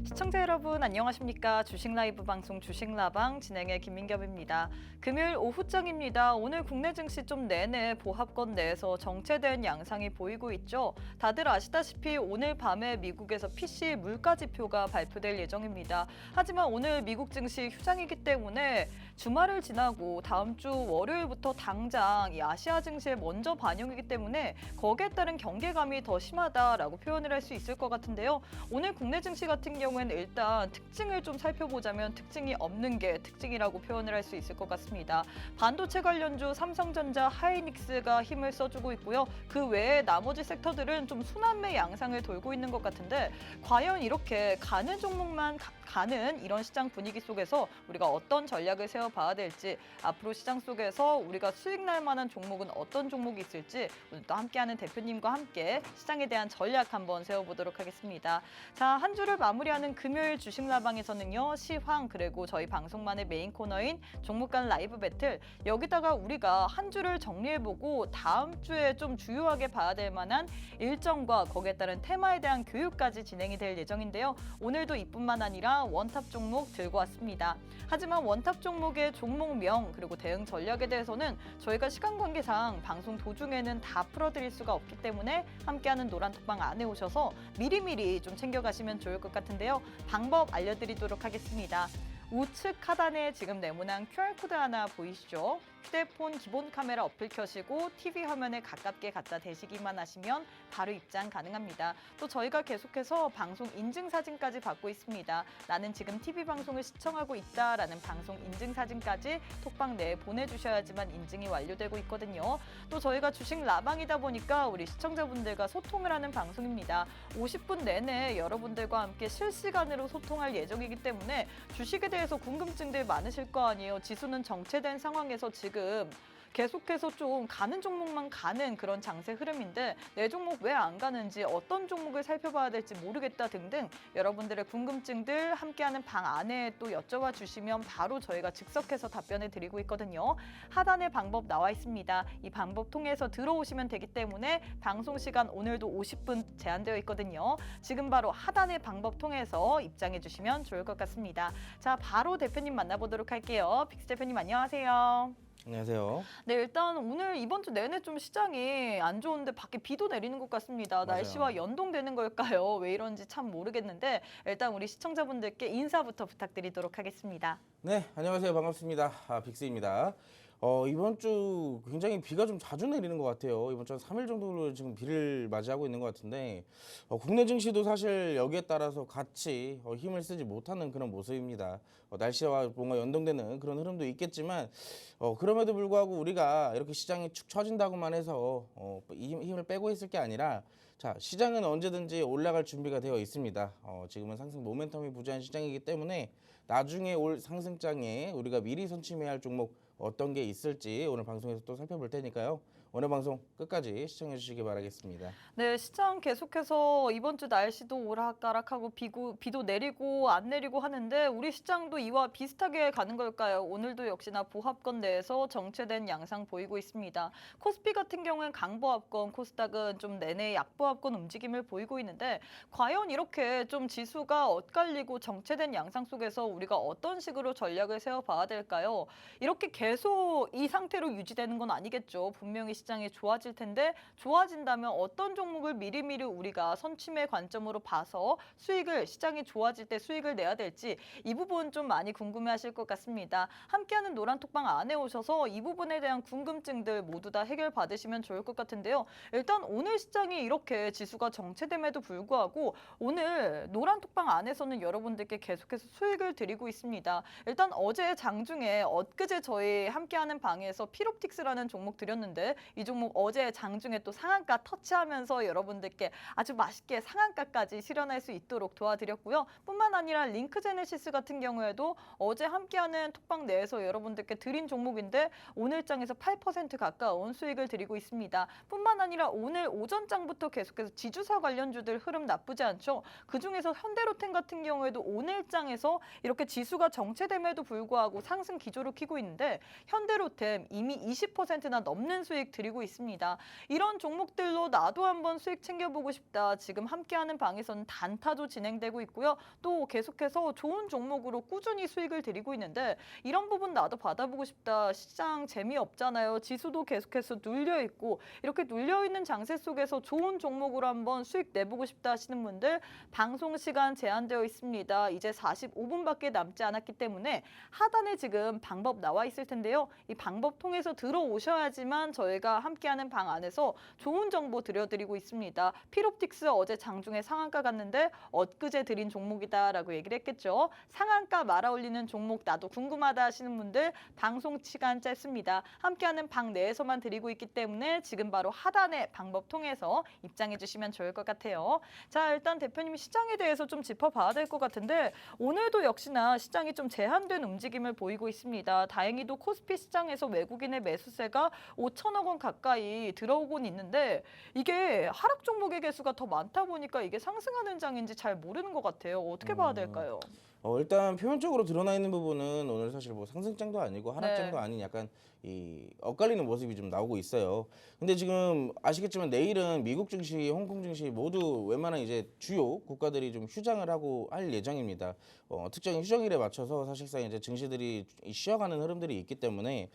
시청자 여러분 안녕하십니까. 주식라이브 방송 주식라방 진행의 김민겸입니다. 금요일 오후장입니다. 오늘 국내 증시 좀 내내 보합권 내에서 정체된 양상이 보이고 있죠. 다들 아시다시피 오늘 밤에 미국에서 PCE 물가지표가 발표될 예정입니다. 하지만 오늘 미국 증시 휴장이기 때문에 주말을 지나고 다음 주 월요일부터 당장 이 아시아 증시에 먼저 반영이기 때문에 거기에 따른 경계감이 더 심하다라고 표현을 할 수 있을 것 같은데요. 오늘 국내 증시 같은 경우에는 일단 특징을 좀 살펴보자면 특징이 없는 게 특징이라고 표현을 할 수 있을 것 같습니다. 반도체 관련주 삼성전자, 하이닉스가 힘을 써주고 있고요. 그 외에 나머지 섹터들은 좀 순환매 양상을 돌고 있는 것 같은데 과연 이렇게 가는 종목만 가는 이런 시장 분위기 속에서 우리가 어떤 전략을 세워봐야 될지, 앞으로 시장 속에서 우리가 수익 날 만한 종목은 어떤 종목이 있을지 오늘 또 함께하는 대표님과 함께 시장에 대한 전략 한번 세워보도록 하겠습니다. 자, 한 주를 마무리하는 금요일 주식라방에서는요, 시황 그리고 저희 방송만의 메인 코너인 종목 간 라이브 배틀, 여기다가 우리가 한 주를 정리해보고 다음 주에 좀 주요하게 봐야 될 만한 일정과 거기에 따른 테마에 대한 교육까지 진행이 될 예정인데요. 오늘도 이뿐만 아니라 원탑 종목 들고 왔습니다. 하지만 원탑 종목의 종목명 그리고 대응 전략에 대해서는 저희가 시간 관계상 방송 도중에는 다 풀어드릴 수가 없기 때문에 함께하는 노란톡방 안에 오셔서 미리미리 좀 챙겨가시면 좋을 것 같은데요. 방법 알려드리도록 하겠습니다. 우측 하단에 지금 네모난 QR코드 하나 보이시죠? 휴대폰 기본 카메라 어플 켜시고 TV 화면에 가깝게 갖다 대시기만 하시면 바로 입장 가능합니다. 또 저희가 계속해서 방송 인증 사진까지 받고 있습니다. 나는 지금 TV 방송을 시청하고 있다라는 방송 인증 사진까지 톡방 내에 보내주셔야지만 인증이 완료되고 있거든요. 또 저희가 주식 라방이다 보니까 우리 시청자분들과 소통을 하는 방송입니다. 50분 내내 여러분들과 함께 실시간으로 소통할 예정이기 때문에 주식에 대해서 궁금증들 많으실 거 아니에요. 지수는 정체된 상황에서 지금 계속해서 좀 가는 종목만 가는 그런 장세 흐름인데 내 종목 왜 안 가는지, 어떤 종목을 살펴봐야 될지 모르겠다 등등 여러분들의 궁금증들 함께하는 방 안에 또 여쭤봐 주시면 바로 저희가 즉석해서 답변을 드리고 있거든요. 하단에 방법 나와 있습니다. 이 방법 통해서 들어오시면 되기 때문에 방송 시간 오늘도 50분 제한되어 있거든요. 지금 바로 하단의 방법 통해서 입장해 주시면 좋을 것 같습니다. 자, 바로 대표님 만나보도록 할게요. 빅스 대표님 안녕하세요. 안녕하세요. 네, 일단 오늘 이번 주 내내 좀 시장이 안 좋은데 밖에 비도 내리는 것 같습니다. 맞아요. 날씨와 연동되는 걸까요? 왜 이런지 참 모르겠는데 일단 우리 시청자분들께 인사부터 부탁드리도록 하겠습니다. 네, 안녕하세요. 반갑습니다. 빅스입니다. 이번 주 굉장히 비가 좀 자주 내리는 것 같아요. 이번 주 한 3일 정도로 지금 비를 맞이하고 있는 것 같은데 국내 증시도 사실 여기에 따라서 같이 힘을 쓰지 못하는 그런 모습입니다. 날씨와 뭔가 연동되는 그런 흐름도 있겠지만 그럼에도 불구하고 우리가 이렇게 시장이 축 처진다고만 해서 이 힘을 빼고 있을 게 아니라, 자, 시장은 언제든지 올라갈 준비가 되어 있습니다. 지금은 상승 모멘텀이 부재한 시장이기 때문에 나중에 올 상승장에 우리가 미리 선침해야 할 종목 어떤 게 있을지 오늘 방송에서 또 살펴볼 테니까요. 오늘 방송 끝까지 시청해 주시기 바라겠습니다. 네, 시장 계속해서 이번 주 날씨도 오락가락하고 비도 내리고 안 내리고 하는데 우리 시장도 이와 비슷하게 가는 걸까요? 오늘도 역시나 보합권 내에서 정체된 양상 보이고 있습니다. 코스피 같은 경우는 강보합권, 코스닥은 좀 내내 약보합권 움직임을 보이고 있는데 과연 이렇게 좀 지수가 엇갈리고 정체된 양상 속에서 우리가 어떤 식으로 전략을 세워봐야 될까요? 이렇게 계속 이 상태로 유지되는 건 아니겠죠. 분명히 시장이 좋아질 텐데 좋아진다면 어떤 종목을 미리미리 우리가 선침의 관점으로 봐서 시장이 좋아질 때 수익을 내야 될지 이 부분 좀 많이 궁금해하실 것 같습니다. 함께하는 노란톡방 안에 오셔서 이 부분에 대한 궁금증들 모두 다 해결받으시면 좋을 것 같은데요. 일단 오늘 시장이 이렇게 지수가 정체됨에도 불구하고 오늘 노란톡방 안에서는 여러분들께 계속해서 수익을 드리고 있습니다. 일단 어제 장중에 엊그제 저희 함께하는 방에서 피롭틱스라는 종목 드렸는데 이 종목 어제 장중에 또 상한가 터치하면서 여러분들께 아주 맛있게 상한가까지 실현할 수 있도록 도와드렸고요. 뿐만 아니라 링크제네시스 같은 경우에도 어제 함께하는 톡방 내에서 여러분들께 드린 종목인데 오늘장에서 8% 가까운 수익을 드리고 있습니다. 뿐만 아니라 오늘 오전장부터 계속해서 지주사 관련주들 흐름 나쁘지 않죠. 그중에서 현대로템 같은 경우에도 오늘장에서 이렇게 지수가 정체됨에도 불구하고 상승 기조를 켜고 있는데 현대로템 이미 20%나 넘는 수익 드리고 드리고 있습니다. 이런 종목들로 나도 한번 수익 챙겨보고 싶다. 지금 함께하는 방에서는 단타도 진행되고 있고요. 또 계속해서 좋은 종목으로 꾸준히 수익을 드리고 있는데 이런 부분 나도 받아보고 싶다. 시장 재미없잖아요. 지수도 계속해서 눌려 있고 이렇게 눌려 있는 장세 속에서 좋은 종목으로 한번 수익 내보고 싶다 하시는 분들 방송 시간 제한되어 있습니다. 이제 45분밖에 남지 않았기 때문에 하단에 지금 방법 나와 있을 텐데요. 이 방법 통해서 들어오셔야지만 저희가 함께하는 방 안에서 좋은 정보 드려드리고 있습니다. 피롭틱스 어제 장중에 상한가 갔는데 엊그제 드린 종목이다라고 얘기를 했겠죠. 상한가 말아올리는 종목 나도 궁금하다 하시는 분들 방송 시간 짧습니다. 함께하는 방 내에서만 드리고 있기 때문에 지금 바로 하단의 방법 통해서 입장해 주시면 좋을 것 같아요. 자, 일단 대표님이 시장에 대해서 좀 짚어봐야 될 것 같은데 오늘도 역시나 시장이 좀 제한된 움직임을 보이고 있습니다. 다행히도 코스피 시장에서 외국인의 매수세가 5천억 원 가까이 들어오곤 있는데 이게 하락 종목의 개수가 더 많다 보니까 이게 상승하는 장인지 잘 모르는 것 같아요. 어떻게 봐야 될까요? 일단 표면적으로 드러나 있는 부분은 오늘 사실 뭐 상승장도 아니고 하락장도 네. 아닌 약간 이 엇갈리는 모습이 좀 나오고 있어요. 근데 지금 아시겠지만 내일은 미국 증시, 홍콩 증시 모두 웬만한 이제 주요 국가들이 좀 휴장을 하고 할 예정입니다. 특정인 휴정일에 맞춰서 사실상 이제 증시들이 쉬어가는 흐름들이 있기 때문에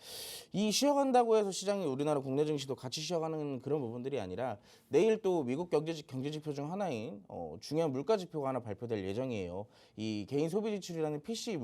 이 쉬어간다고 해서 시장이 우리나라 국내 증시도 같이 쉬어가는 그런 부분들이 아니라 내일 또 미국 경제지표 중 하나인 중요한 물가지표가 하나 발표될 예정이에요. 이 개인 소비 지출이라는 PCE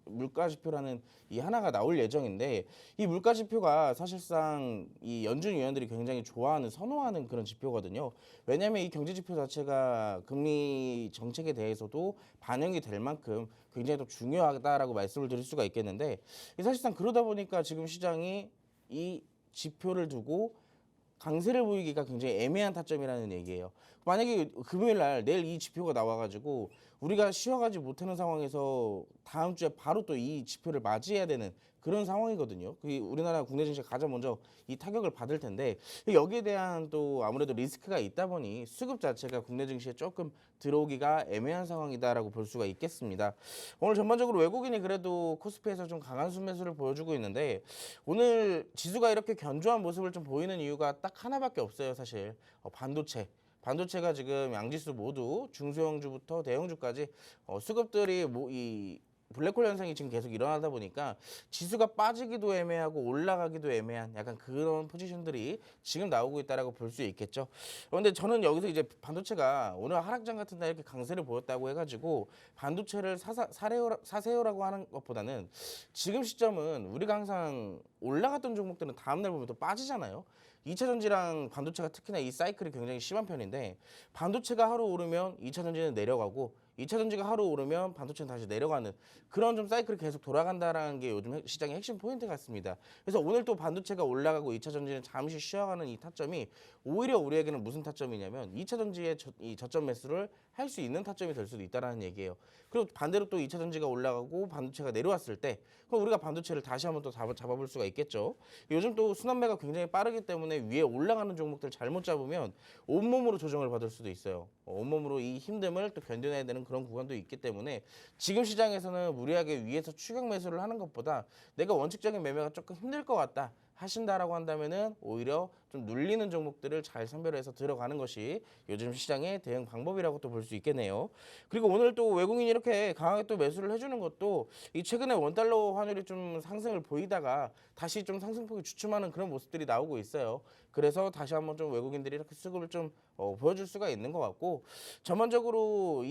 물가지표라는 이 하나가 나올 예정인데 이 물가지표가 사실상 이 연준 위원들이 굉장히 좋아하는 선호하는 그런 지표거든요. 왜냐하면 이 경제지표 자체가 금리 정책에 대해서도 반영이 될 만큼 굉장히 더 중요하다라고 말씀을 드릴 수가 있겠는데 사실상 그러다 보니까 지금 시장이 이 지표를 두고 강세를 보이기가 굉장히 애매한 타점이라는 얘기예요. 만약에 금요일 날 내일 이 지표가 나와가지고 우리가 쉬어가지 못하는 상황에서 다음 주에 바로 또 이 지표를 맞이해야 되는 그런 상황이거든요. 그게 우리나라 국내 증시가 가장 먼저 이 타격을 받을 텐데 여기에 대한 또 아무래도 리스크가 있다 보니 수급 자체가 국내 증시에 조금 들어오기가 애매한 상황이다라고 볼 수가 있겠습니다. 오늘 전반적으로 외국인이 그래도 코스피에서 좀 강한 순매수를 보여주고 있는데 오늘 지수가 이렇게 견조한 모습을 좀 보이는 이유가 딱 하나밖에 없어요, 사실. 반도체가 지금 양지수 모두 중소형주부터 대형주까지 수급들이 이 블랙홀 현상이 지금 계속 일어나다 보니까 지수가 빠지기도 애매하고 올라가기도 애매한 약간 그런 포지션들이 지금 나오고 있다라고 볼 수 있겠죠. 그런데 저는 여기서 이제 반도체가 오늘 하락장 같은 날 이렇게 강세를 보였다고 해가지고 반도체를 사세요라고 하는 것보다는 지금 시점은 우리가 항상 올라갔던 종목들은 다음날 보면 또 빠지잖아요. 2차전지랑 반도체가 특히나 이 사이클이 굉장히 심한 편인데 반도체가 하루 오르면 2차전지는 내려가고 2차전지가 하루 오르면 반도체는 다시 내려가는 그런 좀 사이클이 계속 돌아간다라는 게 요즘 시장의 핵심 포인트 같습니다. 그래서 오늘 또 반도체가 올라가고 2차전지는 잠시 쉬어가는 이 타점이 오히려 우리에게는 무슨 타점이냐면 2차전지의 이 저점 매수를 할 수 있는 타점이 될 수도 있다라는 얘기예요. 그리고 반대로 또 2차전지가 올라가고 반도체가 내려왔을 때 그럼 우리가 반도체를 다시 한번 또 잡아볼 수가 있겠죠. 요즘 또 순환매가 굉장히 빠르기 때문에 위에 올라가는 종목들 잘못 잡으면 온몸으로 조정을 받을 수도 있어요. 온몸으로 이 힘듦을 또 견뎌내야 되는 그런 구간도 있기 때문에 지금 시장에서는 무리하게 위에서 추격 매수를 하는 것보다 내가 원칙적인 매매가 조금 힘들 것 같다 하신다라고 한다면은 오히려 좀 눌리는 종목들을 잘 선별해서 들어가는 것이 요즘 시장의 대응 방법이라고 또 볼 수 있겠네요. 그리고 오늘 또 외국인이 이렇게 강하게 또 매수를 해주는 것도 이 최근에 원달러 환율이 좀 상승을 보이다가 다시 좀 상승폭이 주춤하는 그런 모습들이 나오고 있어요. 그래서 다시 한번 좀 외국인들이 이렇게 수급을 좀 보여줄 수가 있는 것 같고 전반적으로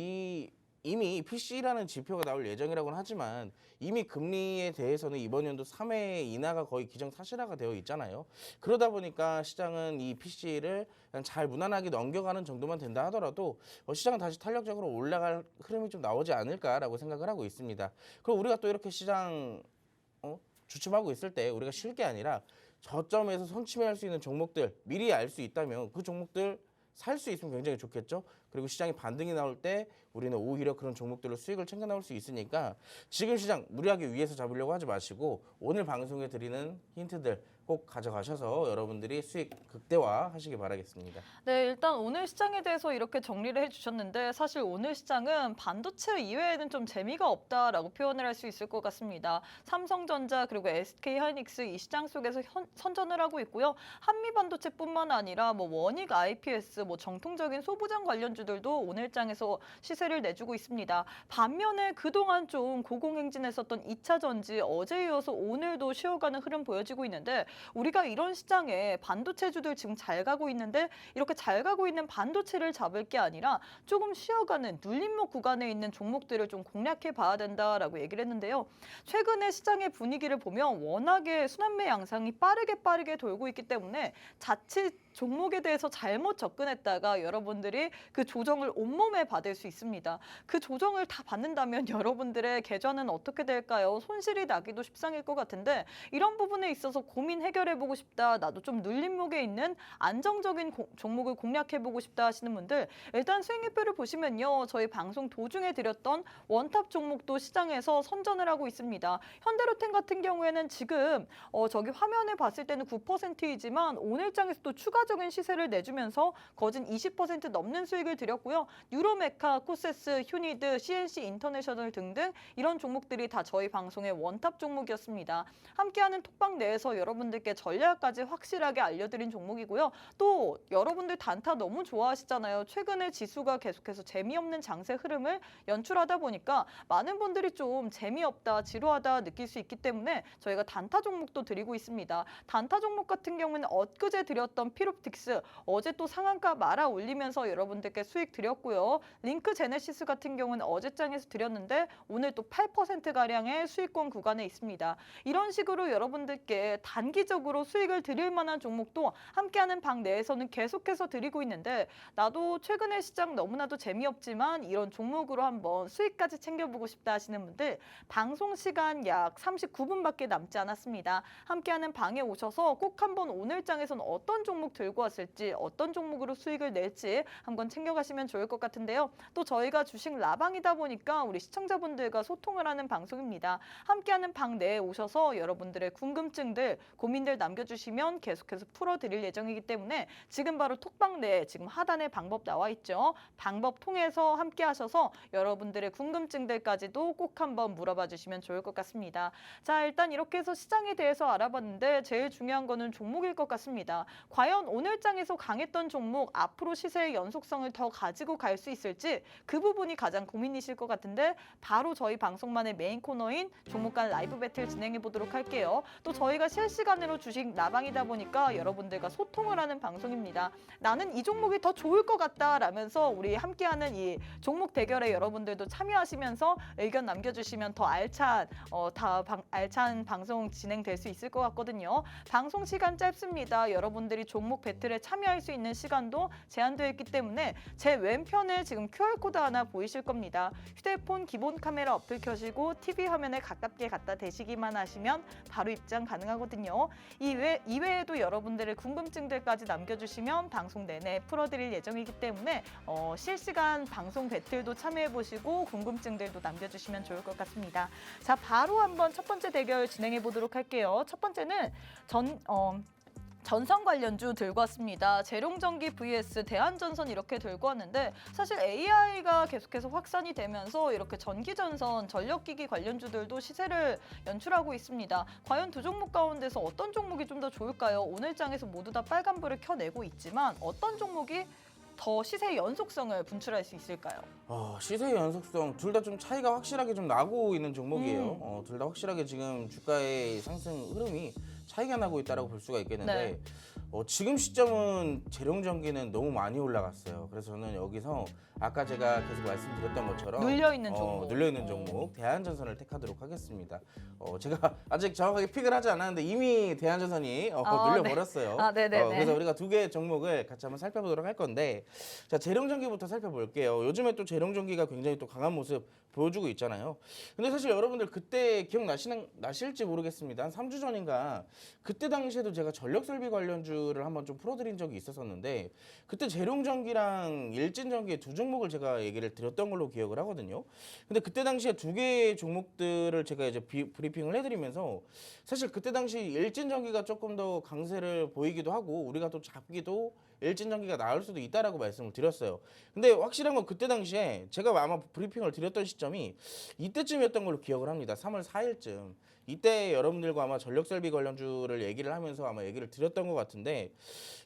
이미 PC라는 지표가 나올 예정이라고는 하지만 이미 금리에 대해서는 이번 연도 3회 인하가 거의 기정사실화가 되어 있잖아요. 그러다 보니까 시장은 이 PC를 그냥 잘 무난하게 넘겨가는 정도만 된다 하더라도 시장은 다시 탄력적으로 올라갈 흐름이 좀 나오지 않을까라고 생각을 하고 있습니다. 그럼 우리가 또 이렇게 시장 주춤하고 있을 때 우리가 쉴 게 아니라 저점에서 선취매할 수 있는 종목들 미리 알 수 있다면 그 종목들 살 수 있으면 굉장히 좋겠죠. 그리고 시장이 반등이 나올 때 우리는 오히려 그런 종목들로 수익을 챙겨 나올 수 있으니까 지금 시장 무리하게 위에서 잡으려고 하지 마시고 오늘 방송에 드리는 힌트들 꼭 가져가셔서 여러분들이 수익 극대화하시기 바라겠습니다. 네, 일단 오늘 시장에 대해서 이렇게 정리를 해주셨는데 사실 오늘 시장은 반도체 이외에는 좀 재미가 없다라고 표현을 할 수 있을 것 같습니다. 삼성전자 그리고 SK하이닉스 이 시장 속에서 선전을 하고 있고요. 한미반도체뿐만 아니라 뭐 원익, IPS, 뭐 정통적인 소부장 관련주들도 오늘장에서 시세를 내주고 있습니다. 반면에 그동안 좀 고공행진했었던 2차 전지 어제 이어서 오늘도 쉬어가는 흐름 보여지고 있는데 우리가 이런 시장에 반도체주들 지금 잘 가고 있는데 이렇게 잘 가고 있는 반도체를 잡을 게 아니라 조금 쉬어가는 눌림목 구간에 있는 종목들을 좀 공략해 봐야 된다라고 얘기를 했는데요. 최근에 시장의 분위기를 보면 워낙에 순환매 양상이 빠르게 돌고 있기 때문에 자칫 종목에 대해서 잘못 접근했다가 여러분들이 그 조정을 온몸에 받을 수 있습니다. 그 조정을 다 받는다면 여러분들의 계좌는 어떻게 될까요? 손실이 나기도 십상일 것 같은데 이런 부분에 있어서 고민 해결해보고 싶다. 나도 좀 눌림목에 있는 안정적인 종목을 공략해보고 싶다 하시는 분들 일단 수익률표를 보시면요. 저희 방송 도중에 드렸던 원탑 종목도 시장에서 선전을 하고 있습니다. 현대로템 같은 경우에는 지금 저기 화면에 봤을 때는 9%이지만 오늘장에서도 추가적인 시세를 내주면서 거진 20% 넘는 수익을 드렸고요. 유로메카, 코세스, 휴니드, CNC 인터내셔널 등등 이런 종목들이 다 저희 방송의 원탑 종목이었습니다. 함께하는 톡방 내에서 여러분들께 전략까지 확실하게 알려드린 종목이고요. 또 여러분들 단타 너무 좋아하시잖아요. 최근에 지수가 계속해서 재미없는 장세 흐름을 연출하다 보니까 많은 분들이 좀 재미없다, 지루하다 느낄 수 있기 때문에 저희가 단타 종목도 드리고 있습니다. 단타 종목 같은 경우는 엇그제 드렸던 피롭틱스 어제 또 상한가 말아 올리면서 여러분들께 수익 드렸고요. 링크 제네시스 같은 경우는 어제장에서 드렸는데 오늘 또 8%가량의 수익권 구간에 있습니다. 이런 식으로 여러분들께 단기적으로 수익을 드릴 만한 종목도 함께하는 방 내에서는 계속해서 드리고 있는데 나도 최근에 시장 너무나도 재미없지만 이런 종목으로 한번 수익까지 챙겨보고 싶다 하시는 분들 방송 시간 약 39분밖에 남지 않았습니다. 함께하는 방에 오셔서 꼭 한번 오늘장에서는 어떤 종목 들고 왔을지 어떤 종목으로 수익을 낼지 한번 챙겨가시면 좋을 것 같은데요. 또 저희가 주식 라방이다 보니까 우리 시청자분들과 소통을 하는 방송입니다. 함께하는 방 내에 오셔서 여러분들의 궁금증들, 고민들 남겨주시면 계속해서 풀어드릴 예정이기 때문에 지금 바로 톡방 내에 지금 하단에 방법 나와 있죠. 방법 통해서 함께 하셔서 여러분들의 궁금증들까지도 꼭 한번 물어봐 주시면 좋을 것 같습니다. 자, 일단 이렇게 해서 시장에 대해서 알아봤는데 제일 중요한 거는 종목일 것 같습니다. 과연 오늘장에서 강했던 종목 앞으로 시세의 연속성을 더 가지고 갈 수 있을지 그 부분이 가장 고민이실 것 같은데 바로 저희 방송만의 메인 코너인 종목 간 라이브 배틀 진행해 보도록 할게요. 또 저희가 실시간으로 주식 라방이다 보니까 여러분들과 소통을 하는 방송입니다. 나는 이 종목이 더 좋을 것 같다 라면서 우리 함께하는 이 종목 대결에 여러분들도 참여하시면서 의견 남겨주시면 더 알찬 알찬 방송 진행될 수 있을 것 같거든요. 방송 시간 짧습니다. 여러분들이 종목 배틀에 참여할 수 있는 시간도 제한되어 있기 때문에 제 왼편에 지금 QR코드 하나 보이실 겁니다. 휴대폰 기본 카메라 어플 켜시고 TV 화면에 가깝게 갖다 대시기만 하시면 바로 입장 가능하거든요. 이외에도 여러분들의 궁금증들까지 남겨주시면 방송 내내 풀어드릴 예정이기 때문에 실시간 방송 배틀도 참여해보시고 궁금증들도 남겨주시면 좋을 것 같습니다. 자, 바로 한번 첫 번째 대결 진행해 보도록 할게요. 첫 번째는 전선 관련주 들고 왔습니다. 재룡전기 vs 대한전선 이렇게 들고 왔는데 사실 AI가 계속해서 확산이 되면서 이렇게 전기전선, 전력기기 관련주들도 시세를 연출하고 있습니다. 과연 두 종목 가운데서 어떤 종목이 좀 더 좋을까요? 오늘장에서 모두 다 빨간불을 켜내고 있지만 어떤 종목이 더 시세 연속성을 분출할 수 있을까요? 시세 연속성 둘 다 좀 차이가 확실하게 좀 나고 있는 종목이에요. 둘 다 확실하게 지금 주가의 상승 흐름이 차이가 나고 있다고 볼 수가 있겠는데 네. 지금 시점은 재룡전기는 너무 많이 올라갔어요. 그래서 저는 여기서 아까 제가 계속 말씀드렸던 것처럼 눌려있는 종목. 눌려있는 종목 대한전선을 택하도록 하겠습니다. 제가 아직 정확하게 픽을 하지 않았는데 이미 대한전선이 눌려버렸어요. 네. 네네네. 그래서 우리가 두 개의 종목을 같이 한번 살펴보도록 할 건데 자, 재룡전기부터 살펴볼게요. 요즘에 또 재룡전기가 굉장히 또 강한 모습 보여주고 있잖아요. 근데 사실 여러분들 그때 기억나실지 모르겠습니다. 한 3주 전인가 그때 당시에도 제가 전력설비 관련주를 한번 좀 풀어드린 적이 있었었는데 그때 재룡전기랑 일진전기 두 종목을 제가 얘기를 드렸던 걸로 기억을 하거든요. 근데 그때 당시에 두 개의 종목들을 제가 이제 브리핑을 해드리면서 사실 그때 당시 일진전기가 조금 더 강세를 보이기도 하고 우리가 또 잡기도 일진전기가 나올 수도 있다라고 말씀을 드렸어요. 근데 확실한 건 그때 당시에 제가 아마 브리핑을 드렸던 시점이 이때쯤이었던 걸로 기억을 합니다. 3월 4일쯤. 이때 여러분들과 아마 전력설비 관련주를 얘기를 하면서 아마 얘기를 드렸던 것 같은데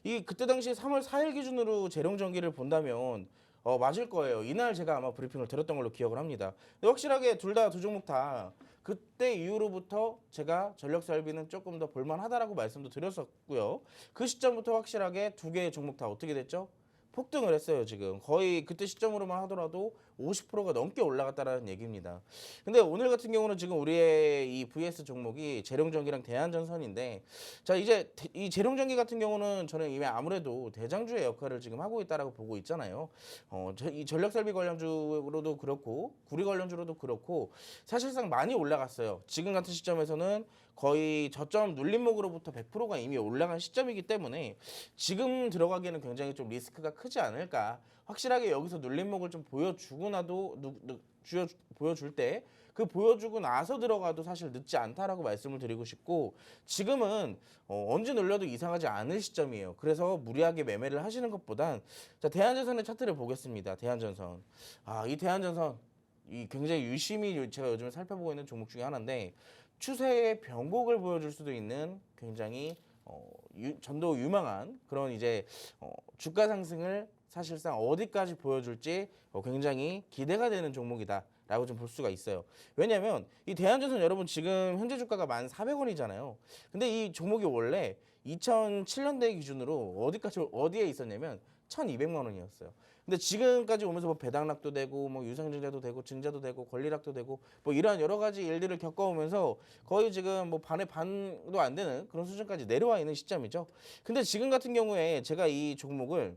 이 그때 당시 3월 4일 기준으로 재룡전기를 본다면 맞을 거예요. 이날 제가 아마 브리핑을 드렸던 걸로 기억을 합니다. 근데 확실하게 두 종목 다 그때 이후로부터 제가 전력설비는 조금 더 볼만하다라고 말씀도 드렸었고요. 그 시점부터 확실하게 두 개의 종목 다 어떻게 됐죠? 폭등을 했어요. 지금 거의 그때 시점으로만 하더라도 50%가 넘게 올라갔다라는 얘기입니다. 근데 오늘 같은 경우는 지금 우리의 이 VS 종목이 재룡전기랑 대한전선인데 자 이제 이 재룡전기 같은 경우는 저는 이미 아무래도 대장주의 역할을 지금 하고 있다라고 보고 있잖아요. 이 전력설비 관련주로도 그렇고 구리 관련주로도 그렇고 사실상 많이 올라갔어요. 지금 같은 시점에서는 거의 저점 눌림목으로부터 100%가 이미 올라간 시점이기 때문에 지금 들어가기에는 굉장히 좀 리스크가 크지 않을까. 확실하게 여기서 눌림목을 좀 보여주고 나도 보여줄 때 그 보여주고 나서 들어가도 사실 늦지 않다라고 말씀을 드리고 싶고 지금은 언제 눌려도 이상하지 않을 시점이에요. 그래서 무리하게 매매를 하시는 것보단 자 대한전선의 차트를 보겠습니다. 대한전선. 이 대한전선 이 굉장히 유심히 제가 요즘에 살펴보고 있는 종목 중에 하나인데 추세의 변곡을 보여줄 수도 있는 굉장히 전도 유망한 그런 이제 주가 상승을 사실상 어디까지 보여줄지 굉장히 기대가 되는 종목이다라고 좀 볼 수가 있어요. 왜냐하면 이 대한전선 여러분 지금 현재 주가가 1,400원이잖아요. 근데 이 종목이 원래 2007년대 기준으로 어디에 있었냐면 1,200만 원이었어요. 근데 지금까지 오면서 뭐 배당락도 되고 뭐 유상증자도 되고 증자도 되고 권리락도 되고 뭐 이러한 여러 가지 일들을 겪어오면서 거의 지금 뭐 반의 반도 안 되는 그런 수준까지 내려와 있는 시점이죠. 근데 지금 같은 경우에 제가 이 종목을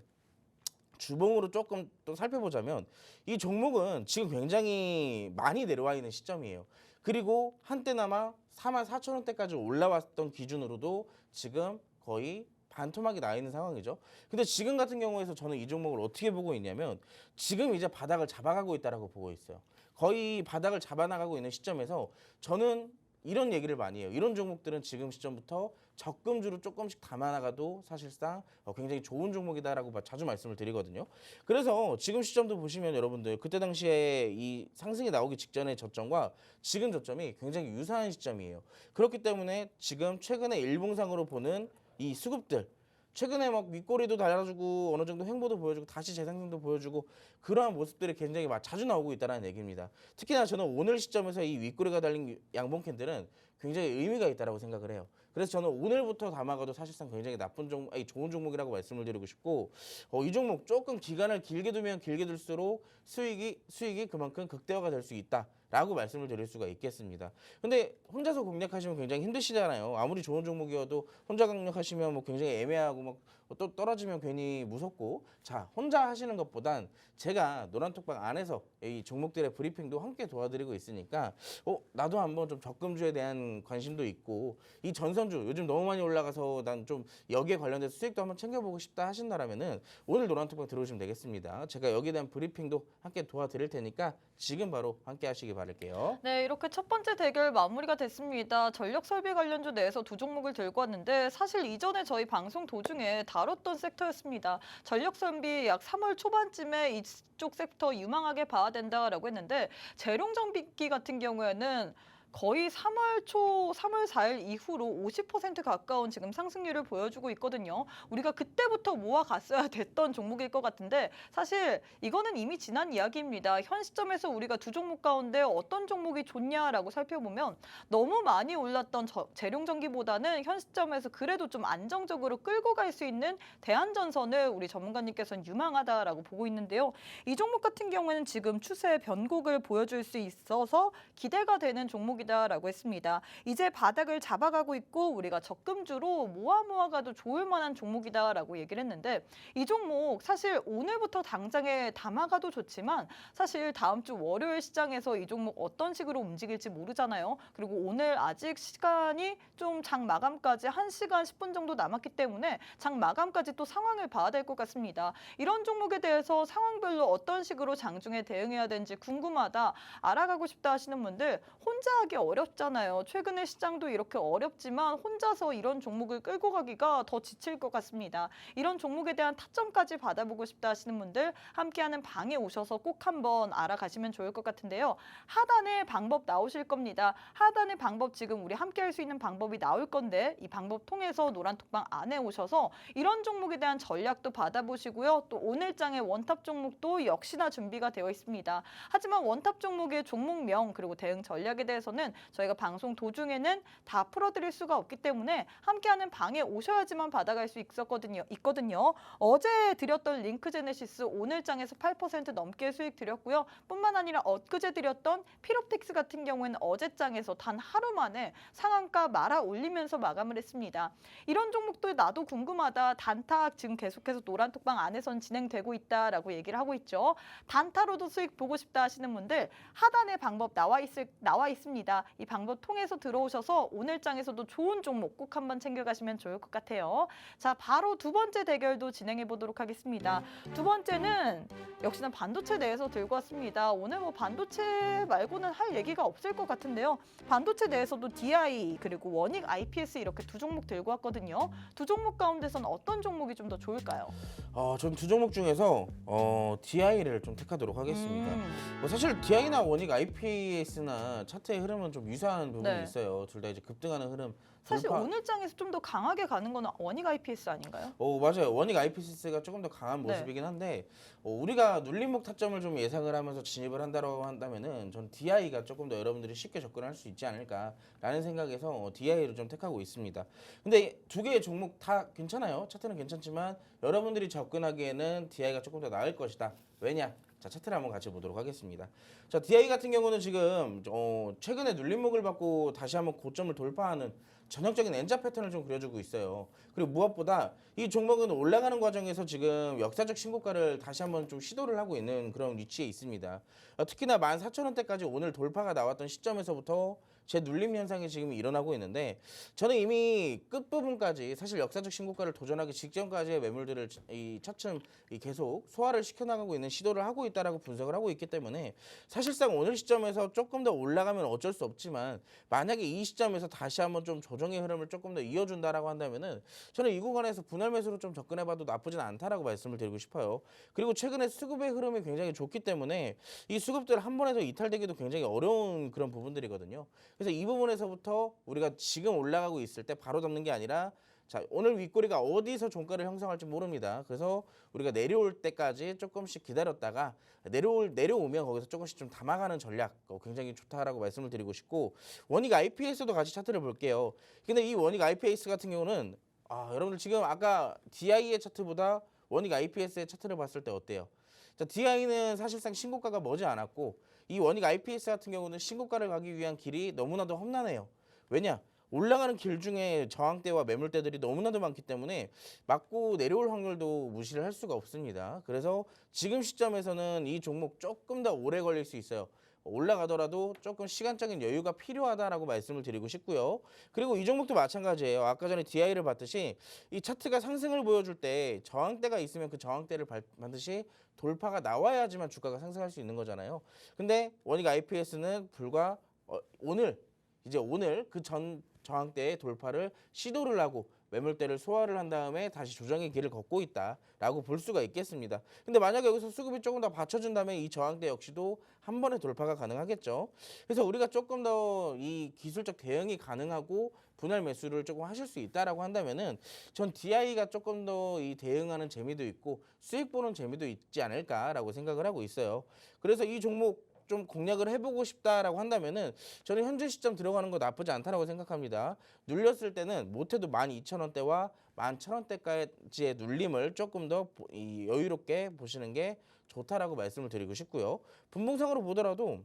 주봉으로 조금 또 살펴보자면 이 종목은 지금 굉장히 많이 내려와 있는 시점이에요. 그리고 한때나마 44,000원대까지 올라왔던 기준으로도 지금 거의 반토막이 나 있는 상황이죠. 근데 지금 같은 경우에서 저는 이 종목을 어떻게 보고 있냐면 지금 이제 바닥을 잡아가고 있다라고 보고 있어요. 거의 바닥을 잡아나가고 있는 시점에서 저는 이런 얘기를 많이 해요. 이런 종목들은 지금 시점부터 적금주로 조금씩 담아나가도 사실상 굉장히 좋은 종목이다라고 자주 말씀을 드리거든요. 그래서 지금 시점도 보시면 여러분들 그때 당시에 이 상승이 나오기 직전의 저점과 지금 저점이 굉장히 유사한 시점이에요. 그렇기 때문에 지금 최근에 일봉상으로 보는 이 수급들 최근에 막 윗꼬리도 달아주고 어느 정도 횡보도 보여주고 다시 재상승도 보여주고 그러한 모습들이 굉장히 자주 나오고 있다는 얘기입니다. 특히나 저는 오늘 시점에서 이 윗꼬리가 달린 양봉 캔들은 굉장히 의미가 있다고 생각을 해요. 그래서 저는 오늘부터 담아가도 사실상 굉장히 좋은 종목이라고 말씀을 드리고 싶고 이 종목 조금 기간을 길게 두면 길게 둘수록 수익이 그만큼 극대화가 될 수 있다라고 말씀을 드릴 수가 있겠습니다. 근데 혼자서 공략하시면 굉장히 힘드시잖아요. 아무리 좋은 종목이어도 혼자 공략하시면 뭐 굉장히 애매하고 막 또 떨어지면 괜히 무섭고 자 혼자 하시는 것보단 제가 노란톡방 안에서 이 종목들의 브리핑도 함께 도와드리고 있으니까 나도 한번 좀 적금주에 대한 관심도 있고 이 전선주 요즘 너무 많이 올라가서 난 좀 여기에 관련돼서 수익도 한번 챙겨보고 싶다 하신다라면은 오늘 노란톡방 들어오시면 되겠습니다. 제가 여기에 대한 브리핑도 함께 도와드릴 테니까 지금 바로 함께 하시기 바랄게요. 네, 이렇게 첫 번째 대결 마무리가 됐습니다. 전력 설비 관련주 내에서 두 종목을 들고 왔는데 사실 이전에 저희 방송 도중에 다뤘던 sek터였습니다. 전력 설비 약 3월 초반쯤에 이쪽 섹터 유망하게 봐야 된다라고 했는데 재룡전기 같은 경우에는 거의 3월 4일 이후로 50% 가까운 지금 상승률을 보여주고 있거든요. 우리가 그때부터 모아갔어야 됐던 종목일 것 같은데 사실 이거는 이미 지난 이야기입니다. 현 시점에서 우리가 두 종목 가운데 어떤 종목이 좋냐라고 살펴보면 너무 많이 올랐던 재룡전기보다는 현 시점에서 그래도 좀 안정적으로 끌고 갈 수 있는 대한전선을 우리 전문가님께서는 유망하다라고 보고 있는데요. 이 종목 같은 경우에는 지금 추세 변곡을 보여줄 수 있어서 기대가 되는 종목이 종목이다라고 했습니다. 이제 바닥을 잡아가고 있고 우리가 적금주로 모아가도 좋을 만한 종목이다라고 얘기를 했는데 이 종목 사실 오늘부터 당장에 담아가도 좋지만 사실 다음 주 월요일 시장에서 이 종목 어떤 식으로 움직일지 모르잖아요. 그리고 오늘 아직 시간이 좀 장 마감까지 1시간 10분 정도 남았기 때문에 장 마감까지 또 상황을 봐야 될 것 같습니다. 이런 종목에 대해서 상황별로 어떤 식으로 장중에 대응해야 되는지 궁금하다, 알아가고 싶다 하시는 분들 혼자 하기 어렵잖아요. 최근에 시장도 이렇게 어렵지만 혼자서 이런 종목을 끌고 가기가 더 지칠 것 같습니다. 이런 종목에 대한 타점까지 받아보고 싶다 하시는 분들 함께하는 방에 오셔서 꼭 한번 알아가시면 좋을 것 같은데요. 하단에 방법 나오실 겁니다. 하단에 방법 지금 우리 함께할 수 있는 방법이 나올 건데 이 방법 통해서 노란톡방 안에 오셔서 이런 종목에 대한 전략도 받아보시고요. 또 오늘장의 원탑 종목도 역시나 준비가 되어 있습니다. 하지만 원탑 종목의 종목명 그리고 대응 전략에 대해서는 저희가 방송 도중에는 다 풀어드릴 수가 없기 때문에 함께하는 방에 오셔야지만 받아갈 수 있거든요. 어제 드렸던 링크제네시스 오늘장에서 8% 넘게 수익 드렸고요. 뿐만 아니라 엊그제 드렸던 피롭텍스 같은 경우에는 어제장에서 단 하루 만에 상한가 말아 올리면서 마감을 했습니다. 이런 종목도 나도 궁금하다. 단타 지금 계속해서 노란톡방 안에선 진행되고 있다라고 얘기를 하고 있죠. 단타로도 수익 보고 싶다 하시는 분들 하단에 방법 나와 있습니다. 이 방법 통해서 들어오셔서 오늘장에서도 좋은 종목 꼭 한번 챙겨가시면 좋을 것 같아요. 자, 바로 두 번째 대결도 진행해 보도록 하겠습니다. 두 번째는 역시나 반도체 내에서 들고 왔습니다. 오늘 뭐 반도체 말고는 할 얘기가 없을 것 같은데요. 반도체 내에서도 DI 그리고 원익 IPS 이렇게 두 종목 들고 왔거든요. 두 종목 가운데서는 어떤 종목이 좀 더 좋을까요? 전 두 종목 중에서 DI를 좀 택하도록 하겠습니다. 뭐 사실 DI나 원익 IPS나 차트의 흐름은 좀 유사한 부분이 네. 있어요. 둘 다 이제 급등하는 흐름. 사실 오늘장에서 좀 더 강하게 가는 거는 원익 IPS 아닌가요? 맞아요. 원익 IPCS가 조금 더 강한 네. 모습이긴 한데 우리가 눌림목 타점을 좀 예상을 하면서 진입을 한다고 한다면은 전 DI가 조금 더 여러분들이 쉽게 접근할 수 있지 않을까라는 생각에서 DI를 좀 택하고 있습니다. 근데 두 개의 종목 다 괜찮아요. 차트는 괜찮지만 여러분들이 접근하기에는 DI가 조금 더 나을 것이다. 왜냐? 자, 차트를 한번 같이 보도록 하겠습니다. 자, DI 같은 경우는 지금 최근에 눌림목을 받고 다시 한번 고점을 돌파하는 전형적인 N자 패턴을 좀 그려주고 있어요. 그리고 무엇보다 이 종목은 올라가는 과정에서 지금 역사적 신고가를 다시 한번 좀 시도를 하고 있는 그런 위치에 있습니다. 특히나 14,000원대까지 오늘 돌파가 나왔던 시점에서부터 제 눌림 현상이 지금 일어나고 있는데 저는 이미 끝부분까지 사실 역사적 신고가를 도전하기 직전까지의 매물들을 차츰 계속 소화를 시켜나가고 있는 시도를 하고 있다라고 분석을 하고 있기 때문에 사실상 오늘 시점에서 조금 더 올라가면 어쩔 수 없지만 만약에 이 시점에서 다시 한번 좀 조정의 흐름을 조금 더 이어준다라고 한다면은 저는 이 구간에서 분할 매수로 좀 접근해봐도 나쁘진 않다라고 말씀을 드리고 싶어요. 그리고 최근에 수급의 흐름이 굉장히 좋기 때문에 이 수급들 한 번에 더 이탈되기도 굉장히 어려운 그런 부분들이거든요. 그래서 이 부분에서부터 우리가 지금 올라가고 있을 때 바로 잡는 게 아니라 자, 오늘 윗꼬리가 어디서 종가를 형성할지 모릅니다. 그래서 우리가 내려올 때까지 조금씩 기다렸다가 내려오면 거기서 조금씩 좀 담아가는 전략 굉장히 좋다라고 말씀을 드리고 싶고 원익 IPS도 같이 차트를 볼게요. 근데 이 원익 IPS 같은 경우는 여러분들 지금 아까 DI의 차트보다 원익 IPS의 차트를 봤을 때 어때요? 자, DI는 사실상 신고가가 머지 않았고 이 원익 IPS 같은 경우는 신고가를 가기 위한 길이 너무나도 험난해요. 왜냐? 올라가는 길 중에 저항대와 매물대들이 너무나도 많기 때문에 맞고 내려올 확률도 무시를 할 수가 없습니다. 그래서 지금 시점에서는 이 종목 조금 더 오래 걸릴 수 있어요. 올라가더라도 조금 시간적인 여유가 필요하다라고 말씀을 드리고 싶고요. 그리고 이 종목도 마찬가지예요. 아까 전에 DI를 봤듯이 이 차트가 상승을 보여줄 때 저항대가 있으면 그 저항대를 반드시 돌파가 나와야지만 주가가 상승할 수 있는 거잖아요. 근데 원익 IPS는 불과 오늘 그 전 저항대의 돌파를 시도를 하고 매물대를 소화를 한 다음에 다시 조정의 길을 걷고 있다라고 볼 수가 있겠습니다. 근데 만약에 여기서 수급이 조금 더 받쳐준다면 이 저항대 역시도 한 번에 돌파가 가능하겠죠. 그래서 우리가 조금 더 이 기술적 대응이 가능하고 분할 매수를 조금 하실 수 있다라고 한다면은 전 DI가 조금 더 이 대응하는 재미도 있고 수익 보는 재미도 있지 않을까라고 생각을 하고 있어요. 그래서 이 종목 좀 공략을 해보고 싶다라고 한다면은 저는 현재 시점 들어가는 거 나쁘지 않다라고 생각합니다. 눌렸을 때는 못해도 12,000원대와 11,000원대까지의 눌림을 조금 더 여유롭게 보시는 게 좋다라고 말씀을 드리고 싶고요. 분봉상으로 보더라도